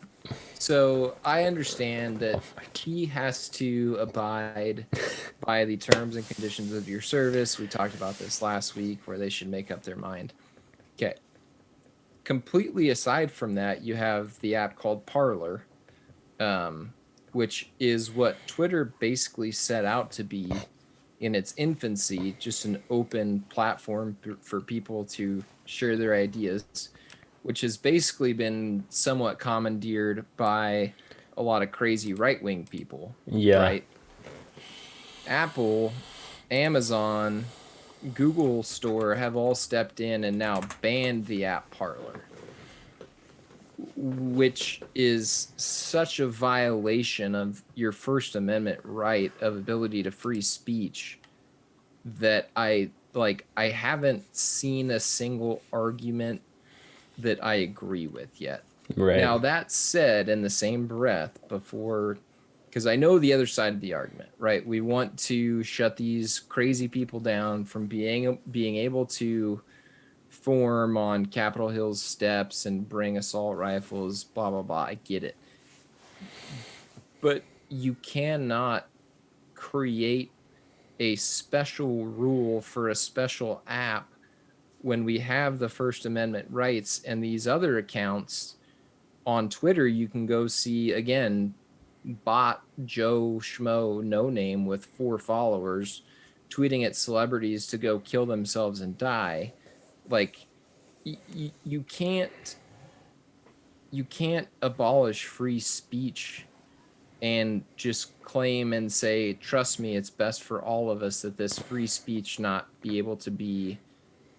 so I understand that he has to abide by the terms and conditions of your service. We talked about this last week, where they should make up their mind. Okay. Completely aside from that, you have the app called Parler, which is what Twitter basically set out to be in its infancy, just an open platform for people to share their ideas, which has basically been somewhat commandeered by a lot of crazy right-wing people, Yeah. right? Apple, Amazon, Google Store have all stepped in and now banned the app Parler, which is such a violation of your First Amendment right of ability to free speech that I haven't seen a single argument that I agree with yet. Right. Now, that said, in the same breath, because I know the other side of the argument, right? We want to shut these crazy people down from being able to form on Capitol Hill's steps and bring assault rifles, blah, blah, blah. I get it. But you cannot create a special rule for a special app when we have the First Amendment rights. And these other accounts on Twitter, you can go see, again, bot Joe Schmo no name with 4 followers tweeting at celebrities to go kill themselves and die. Like, you can't abolish free speech and just claim and say, trust me, it's best for all of us that this free speech not be able to be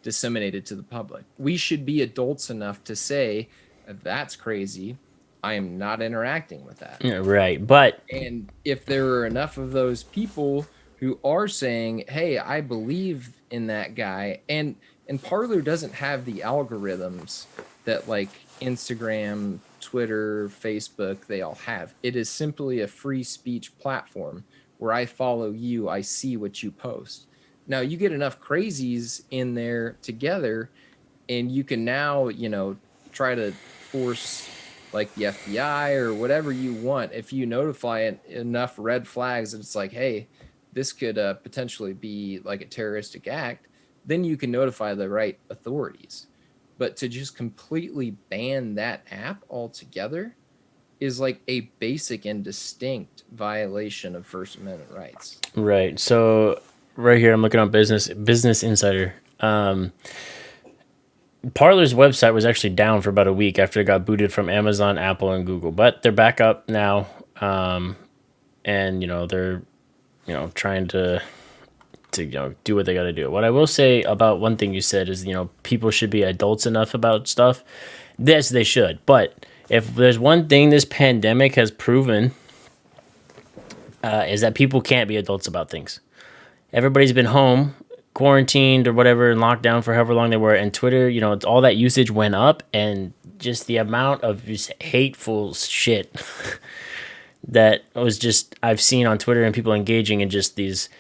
disseminated to the public. We should be adults enough to say, that's crazy. I am not interacting with that. Yeah, right. But And if there are enough of those people who are saying, hey, I believe in that guy, and Parler doesn't have the algorithms that like Instagram, Twitter, Facebook, they all have. It is simply a free speech platform where I follow you, I see what you post. Now you get enough crazies in there together, and you can now, try to force like the FBI or whatever you want. If you notify enough red flags that it's like, hey, this could potentially be like a terroristic act, then you can notify the right authorities. But to just completely ban that app altogether is like a basic and distinct violation of First Amendment rights. Right. So right here, I'm looking on Business Insider. Parler's website was actually down for about a week after it got booted from Amazon, Apple, and Google, but they're back up now, and they're trying to do what they got to do. What I will say about one thing you said is people should be adults enough about stuff. Yes, they should, but if there's one thing this pandemic has proven, is that people can't be adults about things. Everybody's been home, quarantined or whatever, and locked down for however long they were. And Twitter, all that usage went up, and just the amount of just hateful shit that was just I've seen on Twitter and people engaging in just these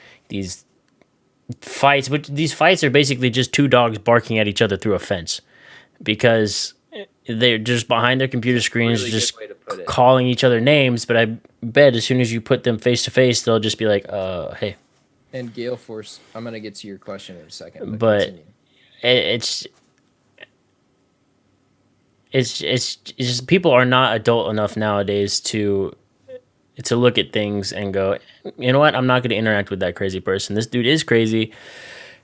fights. Which these fights are basically just two dogs barking at each other through a fence because they're just behind their computer screens, really just calling each other names. But I bet as soon as you put them face to face, they'll just be like, "Hey." And Gale Force, I'm gonna get to your question in a second. But it's just people are not adult enough nowadays to look at things and go, you know what? I'm not going to interact with that crazy person. This dude is crazy,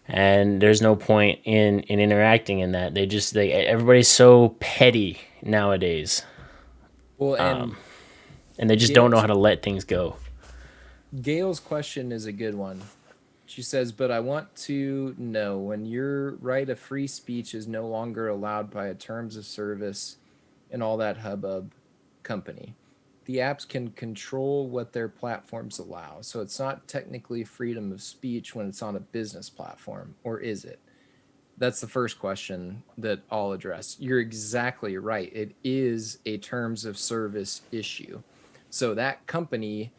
and there's no point in interacting in that. Everybody's so petty nowadays. Well, and they just don't know how to let things go. Gail's question is a good one. She says, but I want to know when your right of free speech is no longer allowed by a terms of service and all that hubbub company, the apps can control what their platforms allow. So it's not technically freedom of speech when it's on a business platform, or is it? That's the first question that I'll address. You're exactly right. It is a terms of service issue. So that company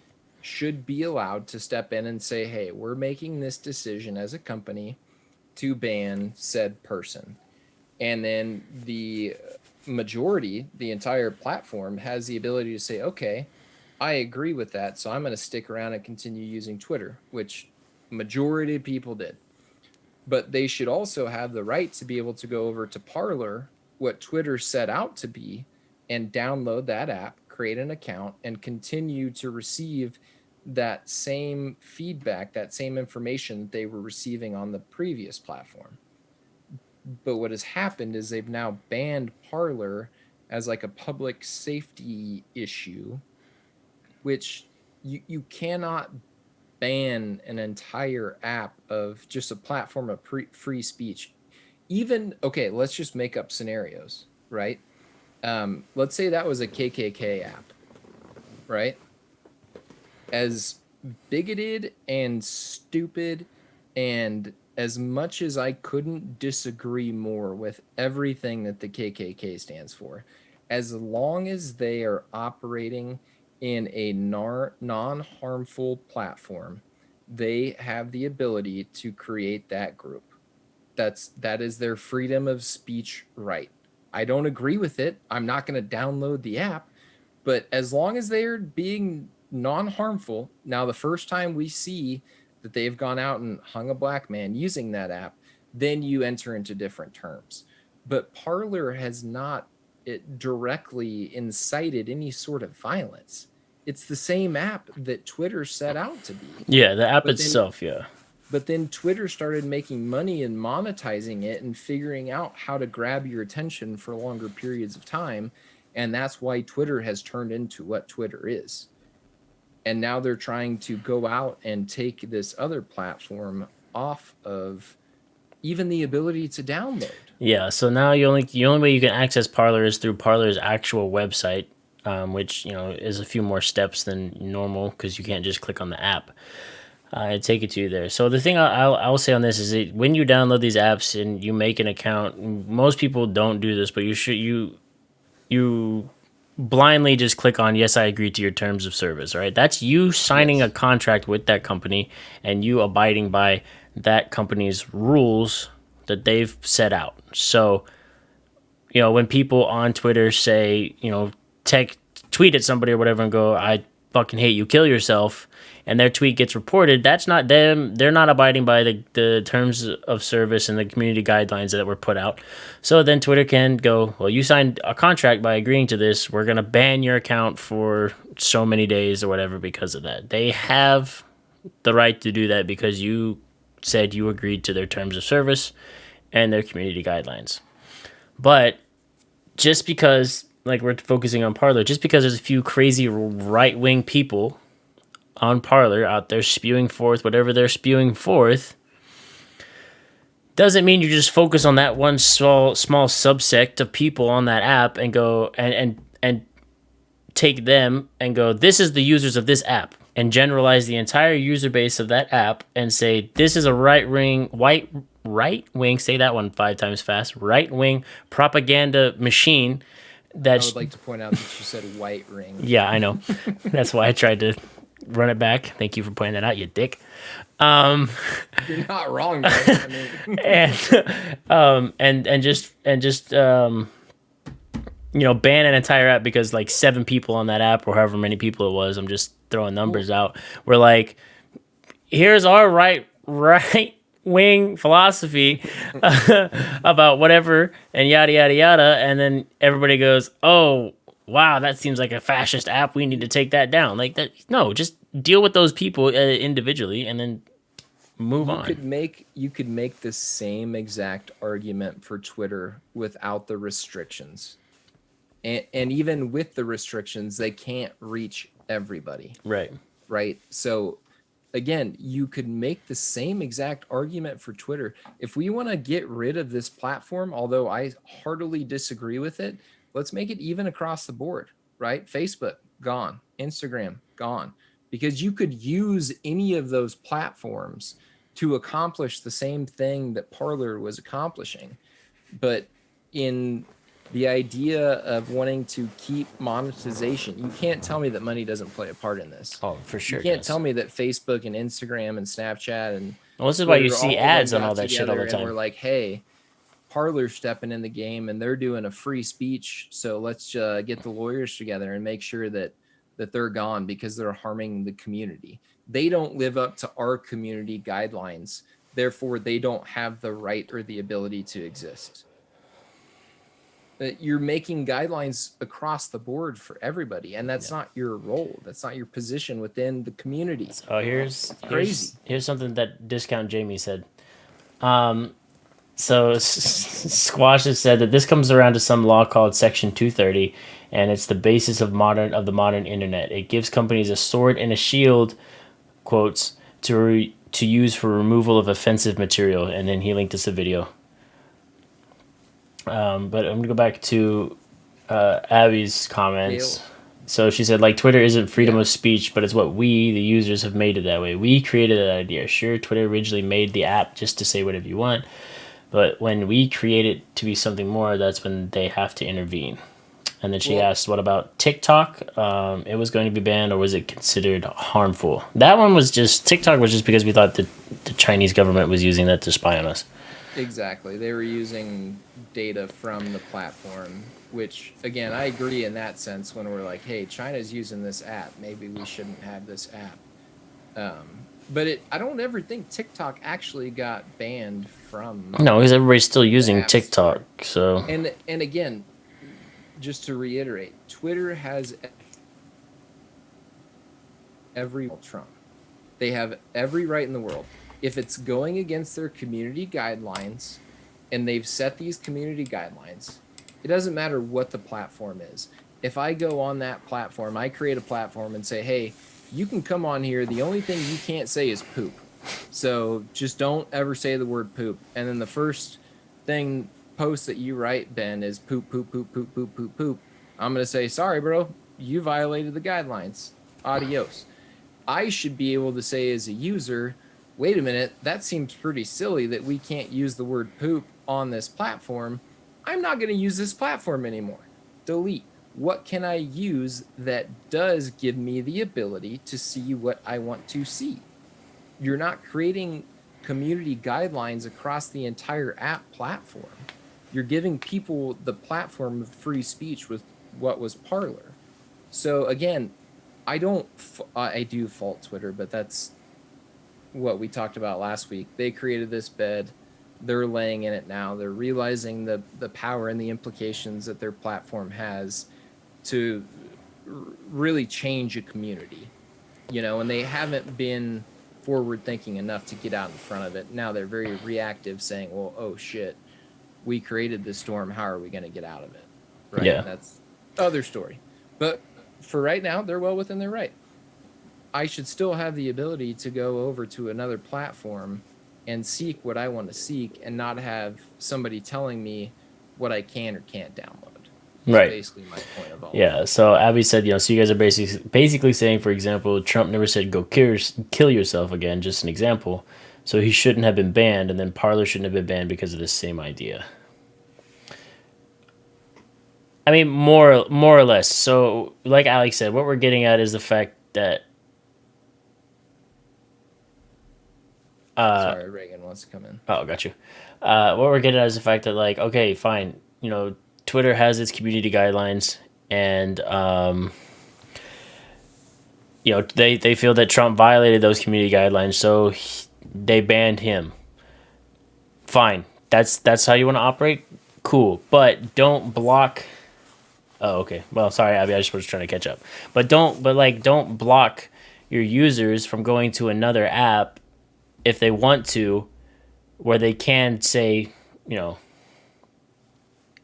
should be allowed to step in and say, hey, we're making this decision as a company to ban said person. And then the majority, the entire platform, has the ability to say, okay, I agree with that, so I'm going to stick around and continue using Twitter, which majority of people did. But they should also have the right to be able to go over to Parler, what Twitter set out to be, and download that app, create an account, and continue to receive that same feedback, that same information that they were receiving on the previous platform. But what has happened is they've now banned Parler as like a public safety issue, which you cannot ban an entire app of just a platform of free speech. Even, okay, let's just make up scenarios, right? Let's say that was a KKK app, right? As bigoted and stupid, and as much as I couldn't disagree more with everything that the KKK stands for, as long as they are operating in a non-harmful platform, they have the ability to create that group. That is their freedom of speech right. I don't agree with it. I'm not going to download the app, but as long as they are being non-harmful. Now, the first time we see that they've gone out and hung a black man using that app, then you enter into different terms. But Parler has not directly incited any sort of violence. It's the same app that Twitter set out to be. Yeah, the app itself, yeah. But then Twitter started making money and monetizing it and figuring out how to grab your attention for longer periods of time. And that's why Twitter has turned into what Twitter is. And now they're trying to go out and take this other platform off of even the ability to download. Yeah, so now the only way you can access Parler is through Parler's actual website, which is a few more steps than normal because you can't just click on the app. Take it to you there. So the thing I'll say on this is that when you download these apps and you make an account, most people don't do this, but you blindly just click on yes, I agree to your terms of service, right? That's you signing a Yes. contract with that company and you abiding by that company's rules that they've set out. So, when people on Twitter say, tech tweet at somebody or whatever and go, I fucking hate you, kill yourself, and their tweet gets reported, that's not them. They're not abiding by the terms of service and the community guidelines that were put out. So then Twitter can go, well, you signed a contract by agreeing to this. We're going to ban your account for so many days or whatever because of that. They have the right to do that because you said you agreed to their terms of service and their community guidelines. But just because, like, we're focusing on Parler, just because there's a few crazy right wing people on Parler out there spewing forth whatever they're spewing forth, doesn't mean you just focus on that one small subsect of people on that app and go and take them and go, this is the users of this app, and generalize the entire user base of that app and say this is a right wing, say that one 5 times fast, right wing propaganda machine. I would like to point out that you said white ring. Yeah, I know. That's why I tried to run it back. Thank you for pointing that out, you dick. You're not wrong, man. I mean, and just ban an entire app because like 7 people on that app or however many people it was, I'm just throwing numbers out, were like, here's our right wing philosophy about whatever and yada yada yada, and then everybody goes, oh wow, that seems like a fascist app, we need to take that down. Like that, no, just deal with those people individually and then move on. you could make the same exact argument for Twitter without the restrictions. And even with the restrictions, they can't reach everybody. Right. So again, you could make the same exact argument for Twitter. If we want to get rid of this platform, although I heartily disagree with it, let's make it even across the board, right? Facebook, gone. Instagram, gone. Because you could use any of those platforms to accomplish the same thing that Parler was accomplishing. But in the idea of wanting to keep monetization, you can't tell me that money doesn't play a part in this. Oh, for sure. You can't tell me that Facebook and Instagram and Snapchat and this is why you see ads on all that shit all the time. And we're like, hey, Parler's stepping in the game and they're doing a free speech, so let's get the lawyers together and make sure that they're gone because they're harming the community. They don't live up to our community guidelines, therefore they don't have the right or the ability to exist. You're making guidelines across the board for everybody, and that's not your role. That's not your position within the community. Oh, here's something that Discount Jamie said. So Squash has said that this comes around to some law called Section 230, and it's the basis of the modern internet. It gives companies a sword and a shield, quotes, to use for removal of offensive material. And then he linked us a video. But I'm going to go back to Abby's comments. So she said, like, Twitter isn't freedom of speech, but it's what we, the users, have made it that way. We created that idea. Sure, Twitter originally made the app just to say whatever you want, but when we create it to be something more, that's when they have to intervene. And then she asked, what about TikTok? It was going to be banned, or was it considered harmful? That one was just, TikTok was just because we thought that the Chinese government was using that to spy on us. Exactly. They were using data from the platform, which, again, I agree in that sense when we're like, hey, China's using this app. Maybe we shouldn't have this app. But I don't ever think TikTok actually got banned from... No, because everybody's still using TikTok. So And again, just to reiterate, Twitter has every Trump. They have every right in the world. If it's going against their community guidelines, and they've set these community guidelines, it doesn't matter what the platform is. If I go on that platform, I create a platform and say, hey, you can come on here. The only thing you can't say is poop. So just don't ever say the word poop. And then the first post that you write, Ben, is poop, poop, poop, poop, poop, poop, poop. I'm going to say, sorry, bro, you violated the guidelines. Adios. I should be able to say as a user, wait a minute, that seems pretty silly that we can't use the word poop on this platform. I'm not going to use this platform anymore. Delete. what can I use that does give me the ability to see what I want to see? You're not creating community guidelines across the entire app platform. You're giving people the platform of free speech with what was Parler. So again, I do fault Twitter, but that's what we talked about last week. They created this bed. They're laying in it now. They're realizing the power and the implications that their platform has to really change a community, and they haven't been forward thinking enough to get out in front of it. Now they're very reactive, saying, well, oh shit, we created this storm. How are we going to get out of it? Right. Yeah. That's other story. But for right now, they're well within their right. I should still have the ability to go over to another platform and seek what I want to seek and not have somebody telling me what I can or can't download. Right. Basically my point of all. Yeah. So Abby said, so you guys are basically saying, for example, Trump never said go kill yourself again. Just an example. So he shouldn't have been banned, and then Parler shouldn't have been banned because of the same idea. I mean, more or less. So, like Alex said, what we're getting at is the fact that. Sorry, Reagan wants to come in. Oh, got you. What we're getting at is the fact that, like, okay, fine. Twitter has its community guidelines, and they feel that Trump violated those community guidelines, so they banned him. Fine, that's how you want to operate. Cool, but don't block. Oh, okay. Well, sorry, Abby. I just was trying to catch up. But don't block your users from going to another app if they want to, where they can say,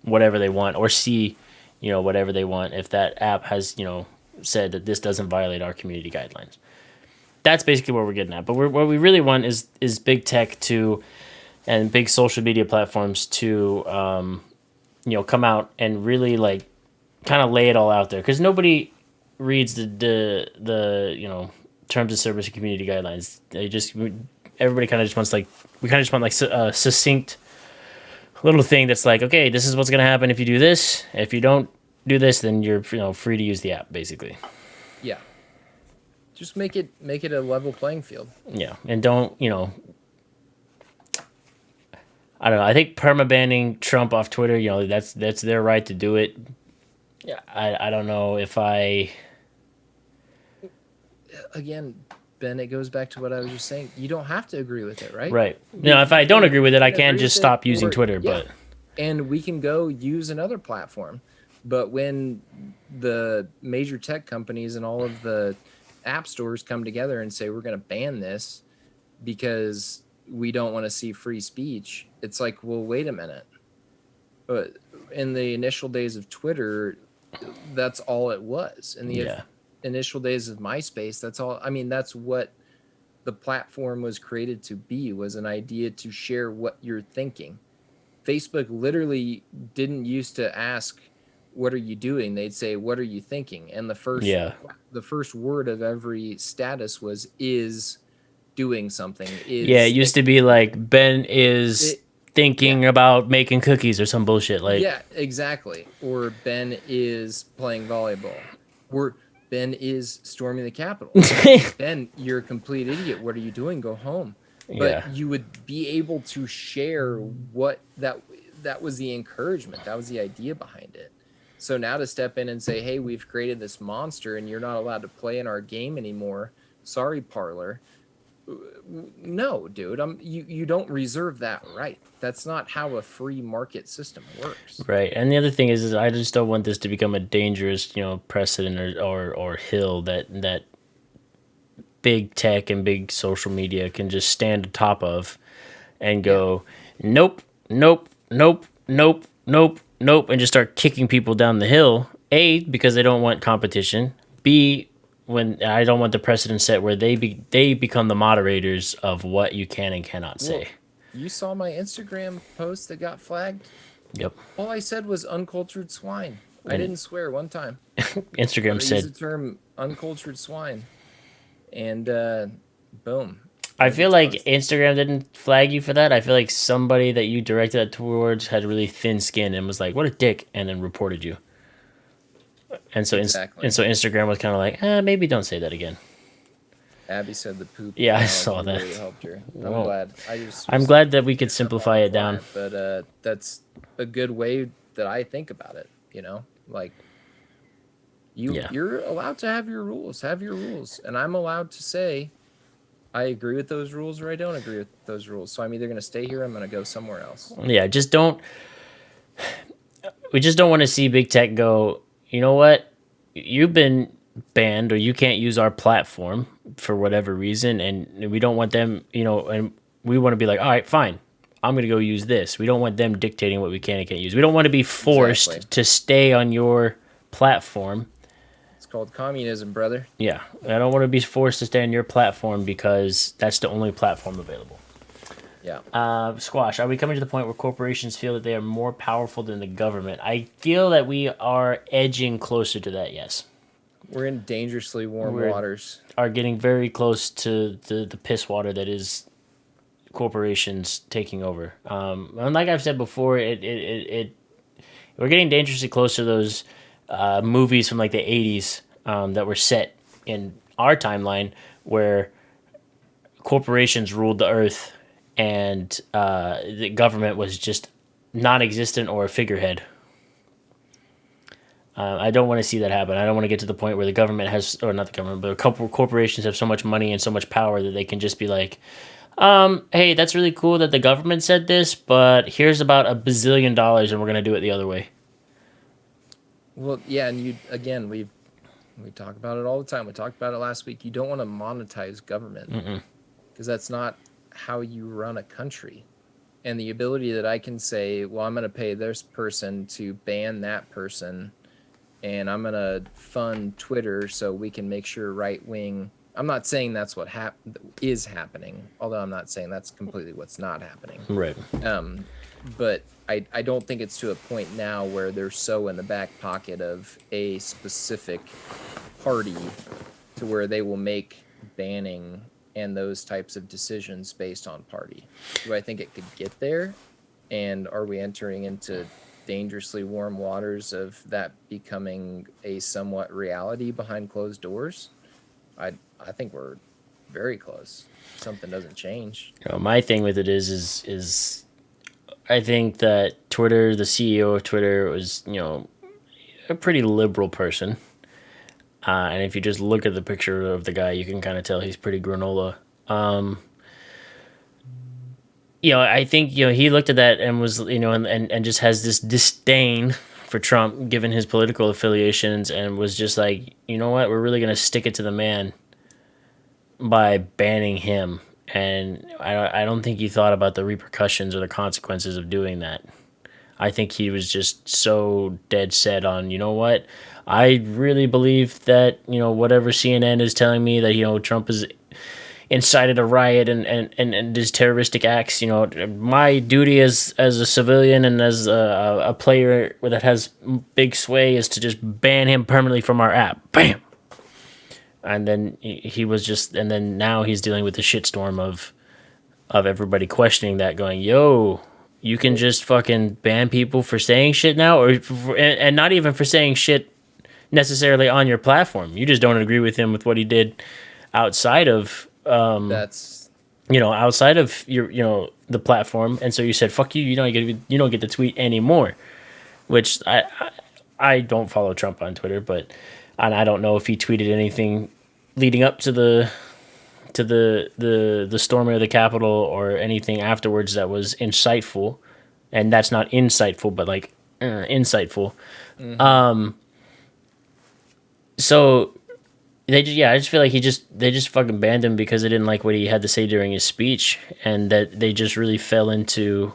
whatever they want, or see, whatever they want, if that app has, said that this doesn't violate our community guidelines. That's basically what we're getting at. But what we really want is big tech and big social media platforms to, come out and really, like, kind of lay it all out there, because nobody reads the terms of service and community guidelines. Everybody kind of just wants, like, we kind of just want, like, a succinct little thing that's like, okay, this is what's going to happen if you do this. If you don't do this, then you're free to use the app, basically. Yeah. Just make it a level playing field. Yeah, and don't, I don't know. I think permabanning Trump off Twitter, that's their right to do it. Yeah, I don't know if again, Ben, it goes back to what I was just saying. You don't have to agree with it, right? Right. If I don't agree with it, I can just stop using Twitter. Yeah. But and we can go use another platform. But when the major tech companies and all of the app stores come together and say we're going to ban this because we don't want to see free speech, it's like, well, wait a minute. But in the initial days of Twitter, that's all it was. In the initial days of MySpace, that's all. I mean, that's what the platform was created to be, was an idea to share what you're thinking. Facebook literally didn't used to ask, what are you doing? They'd say, what are you thinking? And the first word of every status was is doing something. It used to be like, Ben is thinking about making cookies or some bullshit. Like, yeah, exactly. Or Ben is playing volleyball. Or Ben is storming the Capitol. Ben, you're a complete idiot. What are you doing? Go home. But you would be able to share what that was the encouragement. That was the idea behind it. So now to step in and say, hey, we've created this monster and you're not allowed to play in our game anymore. Sorry, Parler. No, dude, you don't reserve that right. That's not how a free market system works. Right. And the other thing is I just don't want this to become a dangerous, precedent or hill that big tech and big social media can just stand atop of and go, nope, nope, nope, nope, nope, nope, and just start kicking people down the hill. A, because they don't want competition. B, when I don't want the precedent set where they become the moderators of what you can and cannot say. Well, you saw my Instagram post that got flagged? Yep. All I said was uncultured swine. I didn't swear one time. Instagram said the term uncultured swine. And boom. I feel like Instagram didn't flag you for that. I feel like somebody that you directed that towards had really thin skin and was like, what a dick, and then reported you. And so Exactly. and so Instagram was kind of like, maybe don't say that again. Abby said the poop Yeah, I saw analogy that. really helped her. I'm Well, glad. I just I'm was glad that we could picking up on simplify the it down. fly, but that's a good way that I think about it. You know, like Yeah. you're allowed to have your rules, and I'm allowed to say I agree with those rules or I don't agree with those rules. So I'm either going to stay here, or I'm going to go somewhere else. Yeah, just don't we just don't want to see big tech go, you know what? You've been banned or you can't use our platform for whatever reason and we don't want them, and we want to be like, all right, fine. I'm going to go use this. We don't want them dictating what we can and can't use. We don't want to be Exactly. forced to stay on your platform. It's called communism, brother. Yeah, I don't want to be forced to stay on your platform because that's the only platform available. Yeah. Squash, are we coming to the point where corporations feel that they are more powerful than the government? I feel that we are edging closer to that, yes. We're in dangerously warm We waters. are getting very close to the piss water that is corporations taking over. And like I've said before, we're getting dangerously close to those movies from like the 80s that were set in our timeline where corporations ruled the earth and the government was just non-existent or a figurehead. I don't want to see that happen. I don't want to get to the point where the government has, or not the government, but a couple of corporations have so much money and so much power that they can just be like, hey, that's really cool that the government said this, but here's about $1 billion and we're going to do it the other way. Well, yeah, and you again, we talk about it all the time. We talked about it last week. You don't want to monetize government because that's not how you run a country. And the ability that I can say, well, I'm going to pay this person to ban that person, and I'm going to fund Twitter so we can make sure right wing. I'm not saying that's what is happening, although I'm not saying that's completely what's not happening. Right. But I don't think it's to a point now where they're so in the back pocket of a specific party to where they will make banning and those types of decisions based on party. Do I think it could get there? And are we entering into dangerously warm waters of that becoming a somewhat reality behind closed doors? I think we're very close. Something doesn't change. My thing with it is I think that Twitter, the CEO of Twitter, was a pretty liberal person. And if you just look at the picture of the guy, you can kind of tell he's pretty granola. I think he looked at that and was and just has this disdain for Trump given his political affiliations and was just like, you know what, we're really gonna stick it to the man by banning him. And I don't think he thought about the repercussions or the consequences of doing that. I think he was just so dead set on, you know what, I really believe that whatever CNN is telling me that Trump is incited a riot and his terroristic acts. My duty as a civilian and as a player that has big sway is to just ban him permanently from our app. Bam. And then he was just, and then now he's dealing with the shitstorm of everybody questioning that, going, "Yo, you can just fucking ban people for saying shit now, and not even for saying shit necessarily on your platform. You just don't agree with him with what he did outside of That's outside of your the platform, and so you said fuck you, you don't get to tweet anymore." Which I don't follow Trump on Twitter, and I don't know if he tweeted anything leading up to the storming of the Capitol or anything afterwards that was insightful, and that's not insightful, but like insightful. So I just feel like they just fucking banned him because they didn't like what he had to say during his speech, and that they just really fell into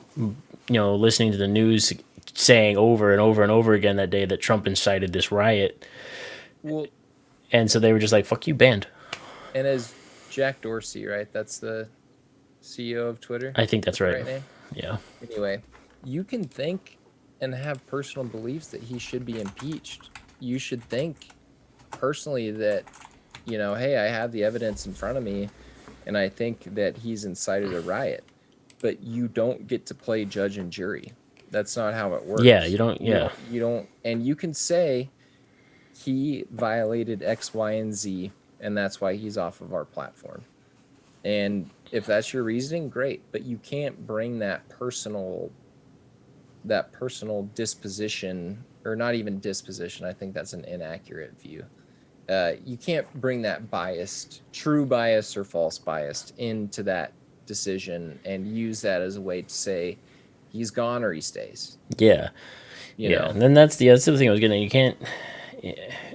listening to the news saying over and over and over again that day that Trump incited this riot. well, And so they were just like, fuck you, banned. and as Jack Dorsey, right? That's the CEO of Twitter. I think that's right. Right name. Yeah. Anyway, you can think and have personal beliefs that he should be impeached. You should think personally that, hey, I have the evidence in front of me and I think that he's incited a riot. But you don't get to play judge and jury. That's not how it works. Yeah, you don't. Yeah. You don't, and you can say, he violated X, Y, and Z, and that's why he's off of our platform. And if that's your reasoning, great. But you can't bring that personal disposition, or not even disposition. I think that's an inaccurate view. You can't bring that true bias or false bias into that decision and use that as a way to say he's gone or he stays. Yeah. You Yeah. know, And then that's the other thing I was getting at. You can't,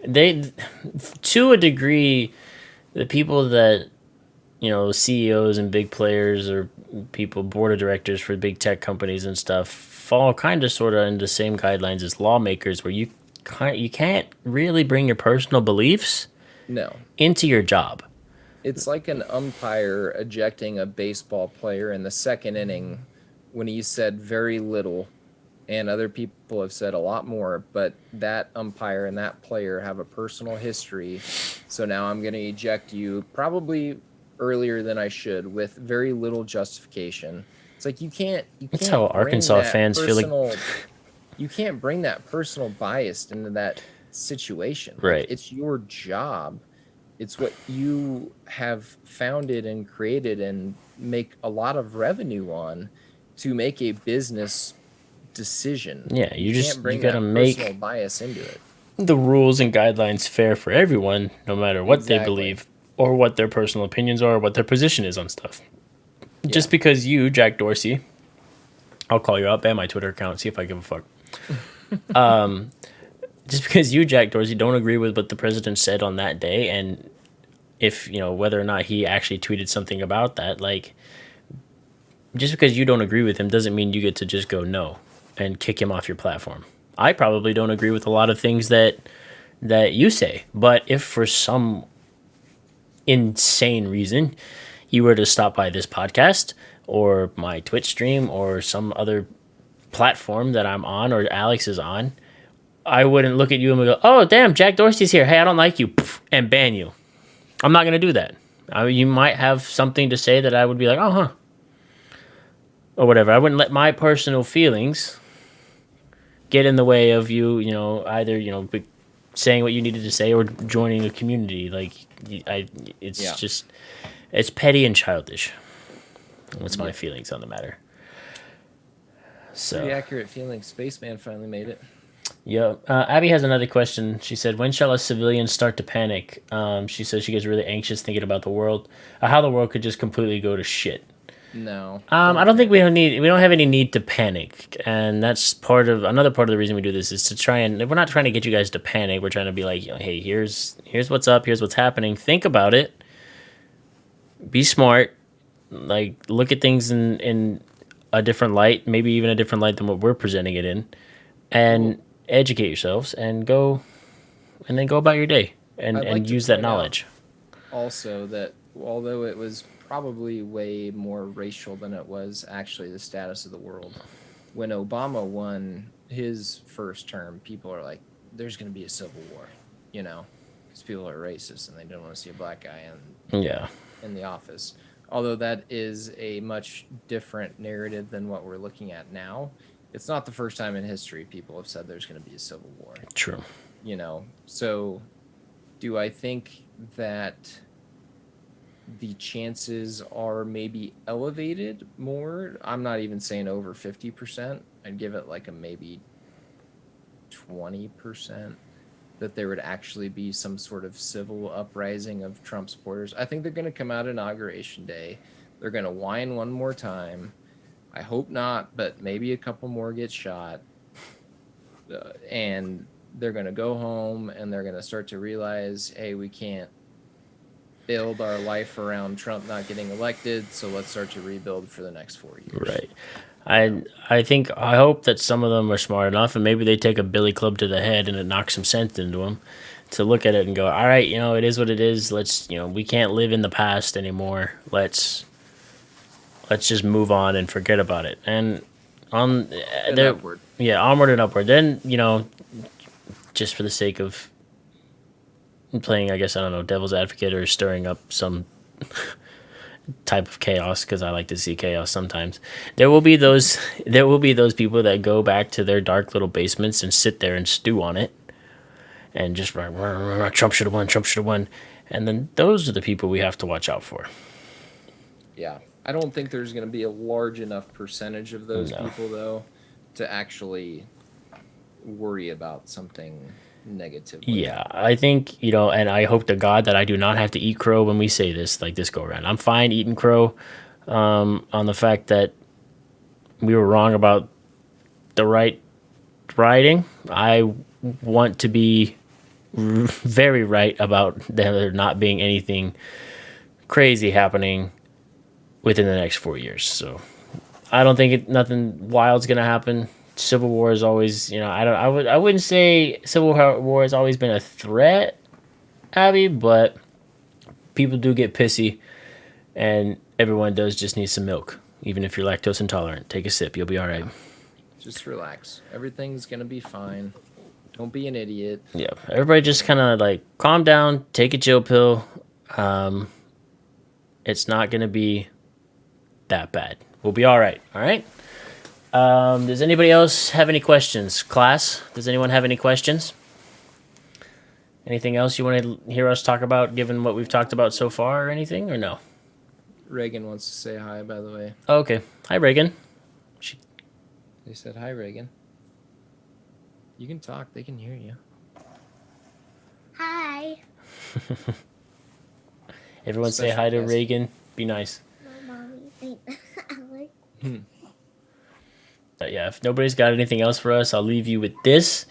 they, to a degree, the people that, CEOs and big players or people, board of directors for big tech companies and stuff, fall kind of sort of into the same guidelines as lawmakers, where you can't really bring your personal beliefs no. into your job. It's like an umpire ejecting a baseball player in the second inning when he said very little, and other people have said a lot more, but that umpire and that player have a personal history. So now I'm going to eject you probably earlier than I should with very little justification. It's like you can't That's how bring Arkansas that fans feel like. personal you can't bring that personal bias into that situation. Like, Right. it's your job. It's what you have founded and created and make a lot of revenue on, to make a business decision. Yeah, you can't bring gotta that make personal bias into it. the rules and guidelines fair for everyone, no matter what they Exactly. believe or what their personal opinions are, or what their position is on stuff. Just Yeah. because you, Jack Dorsey, I'll call you out, ban my Twitter account, see if I give a fuck. Just because you, Jack Dorsey, don't agree with what the president said on that day, and if, whether or not he actually tweeted something about that, like, just because you don't agree with him doesn't mean you get to just go no and kick him off your platform. I probably don't agree with a lot of things that you say, but if for some insane reason you were to stop by this podcast or my Twitch stream or some other platform that I'm on or Alex is on, I wouldn't look at you and go, "Oh, damn, Jack Dorsey's here. Hey, I don't like you," and ban you. I'm not gonna do that. You might have something to say that I would be like, "Oh, huh," or whatever. I wouldn't let my personal feelings get in the way of you. Either saying what you needed to say or joining a community. Like, it's Yeah. just, it's petty and childish. That's my Yeah. feelings on the matter. Pretty So, accurate feeling. Spaceman finally made it. yeah. Abby has another question. She said, "When shall us civilians start to panic?" She says she gets really anxious thinking about how the world could just completely go to shit. No. I don't think we don't have any need to panic, and that's another part of the reason we do this is to try and, we're not trying to get you guys to panic. We're trying to be like, hey, here's what's up, here's what's happening. Think about it. Be smart. Like, look at things in a different light, maybe even a different light than what we're presenting it in, and educate yourselves and then go about your day and I'd like to use that point out knowledge. also that although it was probably way more racial than it was actually the status of the world, when Obama won his first term, people are like, there's going to be a civil war, because people are racist and they don't want to see a black guy in the office. Although that is a much different narrative than what we're looking at now. It's not the first time in history people have said there's going to be a civil war. True. So do I think that the chances are maybe elevated more? I'm not even saying over 50%. I'd give it like a maybe 20% that there would actually be some sort of civil uprising of Trump supporters. I think they're going to come out Inauguration Day. They're going to whine one more time. I hope not, but maybe a couple more get shot. And they're going to go home and they're going to start to realize, hey, we can't build our life around Trump not getting elected, so let's start to rebuild for the next 4 years. Right. I hope that some of them are smart enough, and maybe they take a billy club to the head and it knocks some sense into them, to look at it and go, all right, it is what it is. Let's, we can't live in the past anymore. Let's just move on and forget about it. And Upward. Yeah, onward and upward. Then, just for the sake of playing, I guess, I don't know, devil's advocate or stirring up some type of chaos, because I like to see chaos sometimes. There will be those people that go back to their dark little basements and sit there and stew on it and just Trump should have won, Trump should have won. And then those are the people we have to watch out for. Yeah. I don't think there's going to be a large enough percentage of those No. people, though, to actually worry about something negatively. Yeah, I think, and I hope to God that I do not have to eat crow when we say this, like this go around. I'm fine eating crow on the fact that we were wrong about the right writing. I want to be very right about there not being anything crazy happening within the next 4 years. So I don't think nothing wild's gonna happen. Civil war is always, I wouldn't say Civil War has always been a threat, Abby, but people do get pissy, and everyone does just need some milk. Even if you're lactose intolerant, take a sip, you'll be all right. Just relax. Everything's going to be fine. Don't be an idiot. Yeah, everybody just kind of like calm down, take a chill pill. It's not gonna be that bad. We'll be all right. All right. Does anybody else have any questions? Class, does anyone have any questions? Anything else you want to hear us talk about, given what we've talked about so far, or anything, or no? Reagan wants to say hi, by the way. Oh, okay. Hi, Reagan. They said hi, Reagan. You can talk. They can hear you. Hi. Everyone say Special hi to guest. Reagan. Be nice. My mommy. Alex. But yeah, if nobody's got anything else for us, I'll leave you with this.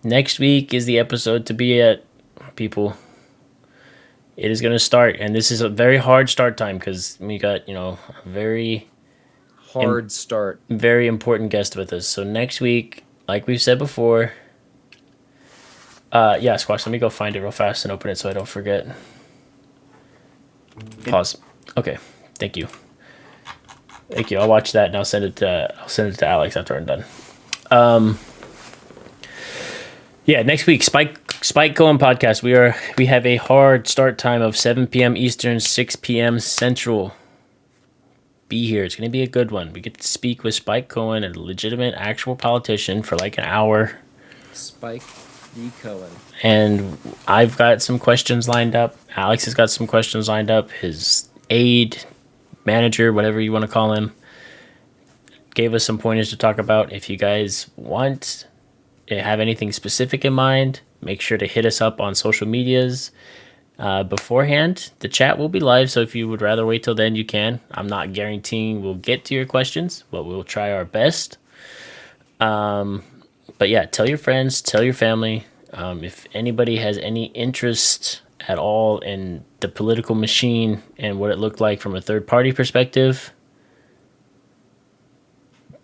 Next week is the episode to be at, people. It is going to start, and this is a very hard start time because we got, a very, Hard start. very important guest with us. So next week, like we've said before, yeah, Squash, let me go find it real fast and open it so I don't forget. Pause. Okay, thank you. Thank you. I'll watch that and I'll send it to Alex after I'm done. Yeah, next week, Spike Cohen podcast. We have a hard start time of 7 p.m. Eastern, 6 p.m. Central. Be here. It's going to be a good one. We get to speak with Spike Cohen, a legitimate, actual politician, for like an hour. Spike D. Cohen. And I've got some questions lined up. Alex has got some questions lined up. His aide, manager, whatever you want to call him, gave us some pointers to talk about. If you guys want to have anything specific in mind, make sure to hit us up on social medias beforehand. The chat will be live, so if you would rather wait till then, you can. I'm not guaranteeing we'll get to your questions, but we'll try our best. But yeah, tell your friends, tell your family. If anybody has any interest at all in the political machine and what it looked like from a third party perspective,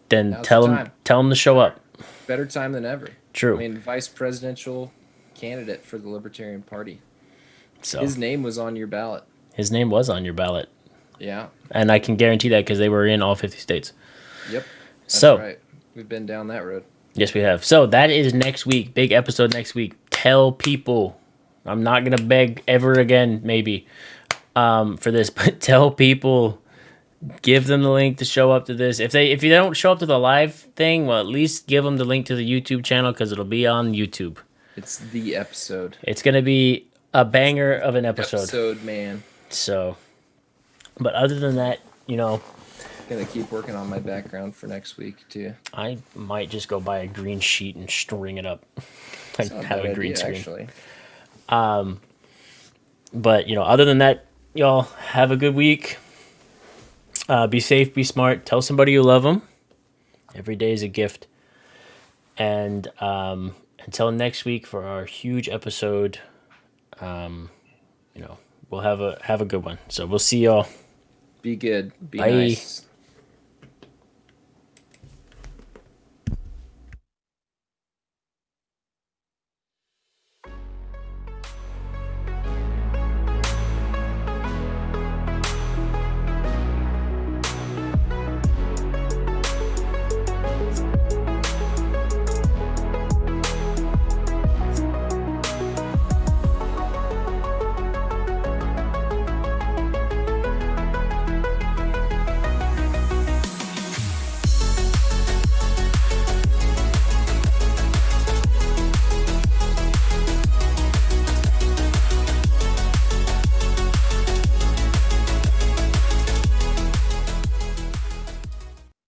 then Now's tell the them time. to show up. Better time than ever. True. I mean, vice presidential candidate for the Libertarian Party. So His name was on your ballot. his name was on your ballot, Yeah. and I can guarantee that because they were in all 50 states. Yep. That's So right. We've been down that road. yes, we have. So that is next week. Big episode next week. Tell people. I'm not gonna beg ever again, maybe, for this, but tell people. Give them the link to show up to this. If you don't show up to the live thing, well, at least give them the link to the YouTube channel because it'll be on YouTube. It's the episode. It's gonna be a banger of an episode. Man. So, but other than that, Gonna keep working on my background for next week too. I might just go buy a green sheet and string it up. Like It's not have bad a green idea, screen. actually. But other than that, y'all have a good week. Be safe, be smart. Tell somebody you love them. Every day is a gift. And until next week for our huge episode, we'll have a good one. So we'll see y'all. Be good. Be Bye. nice.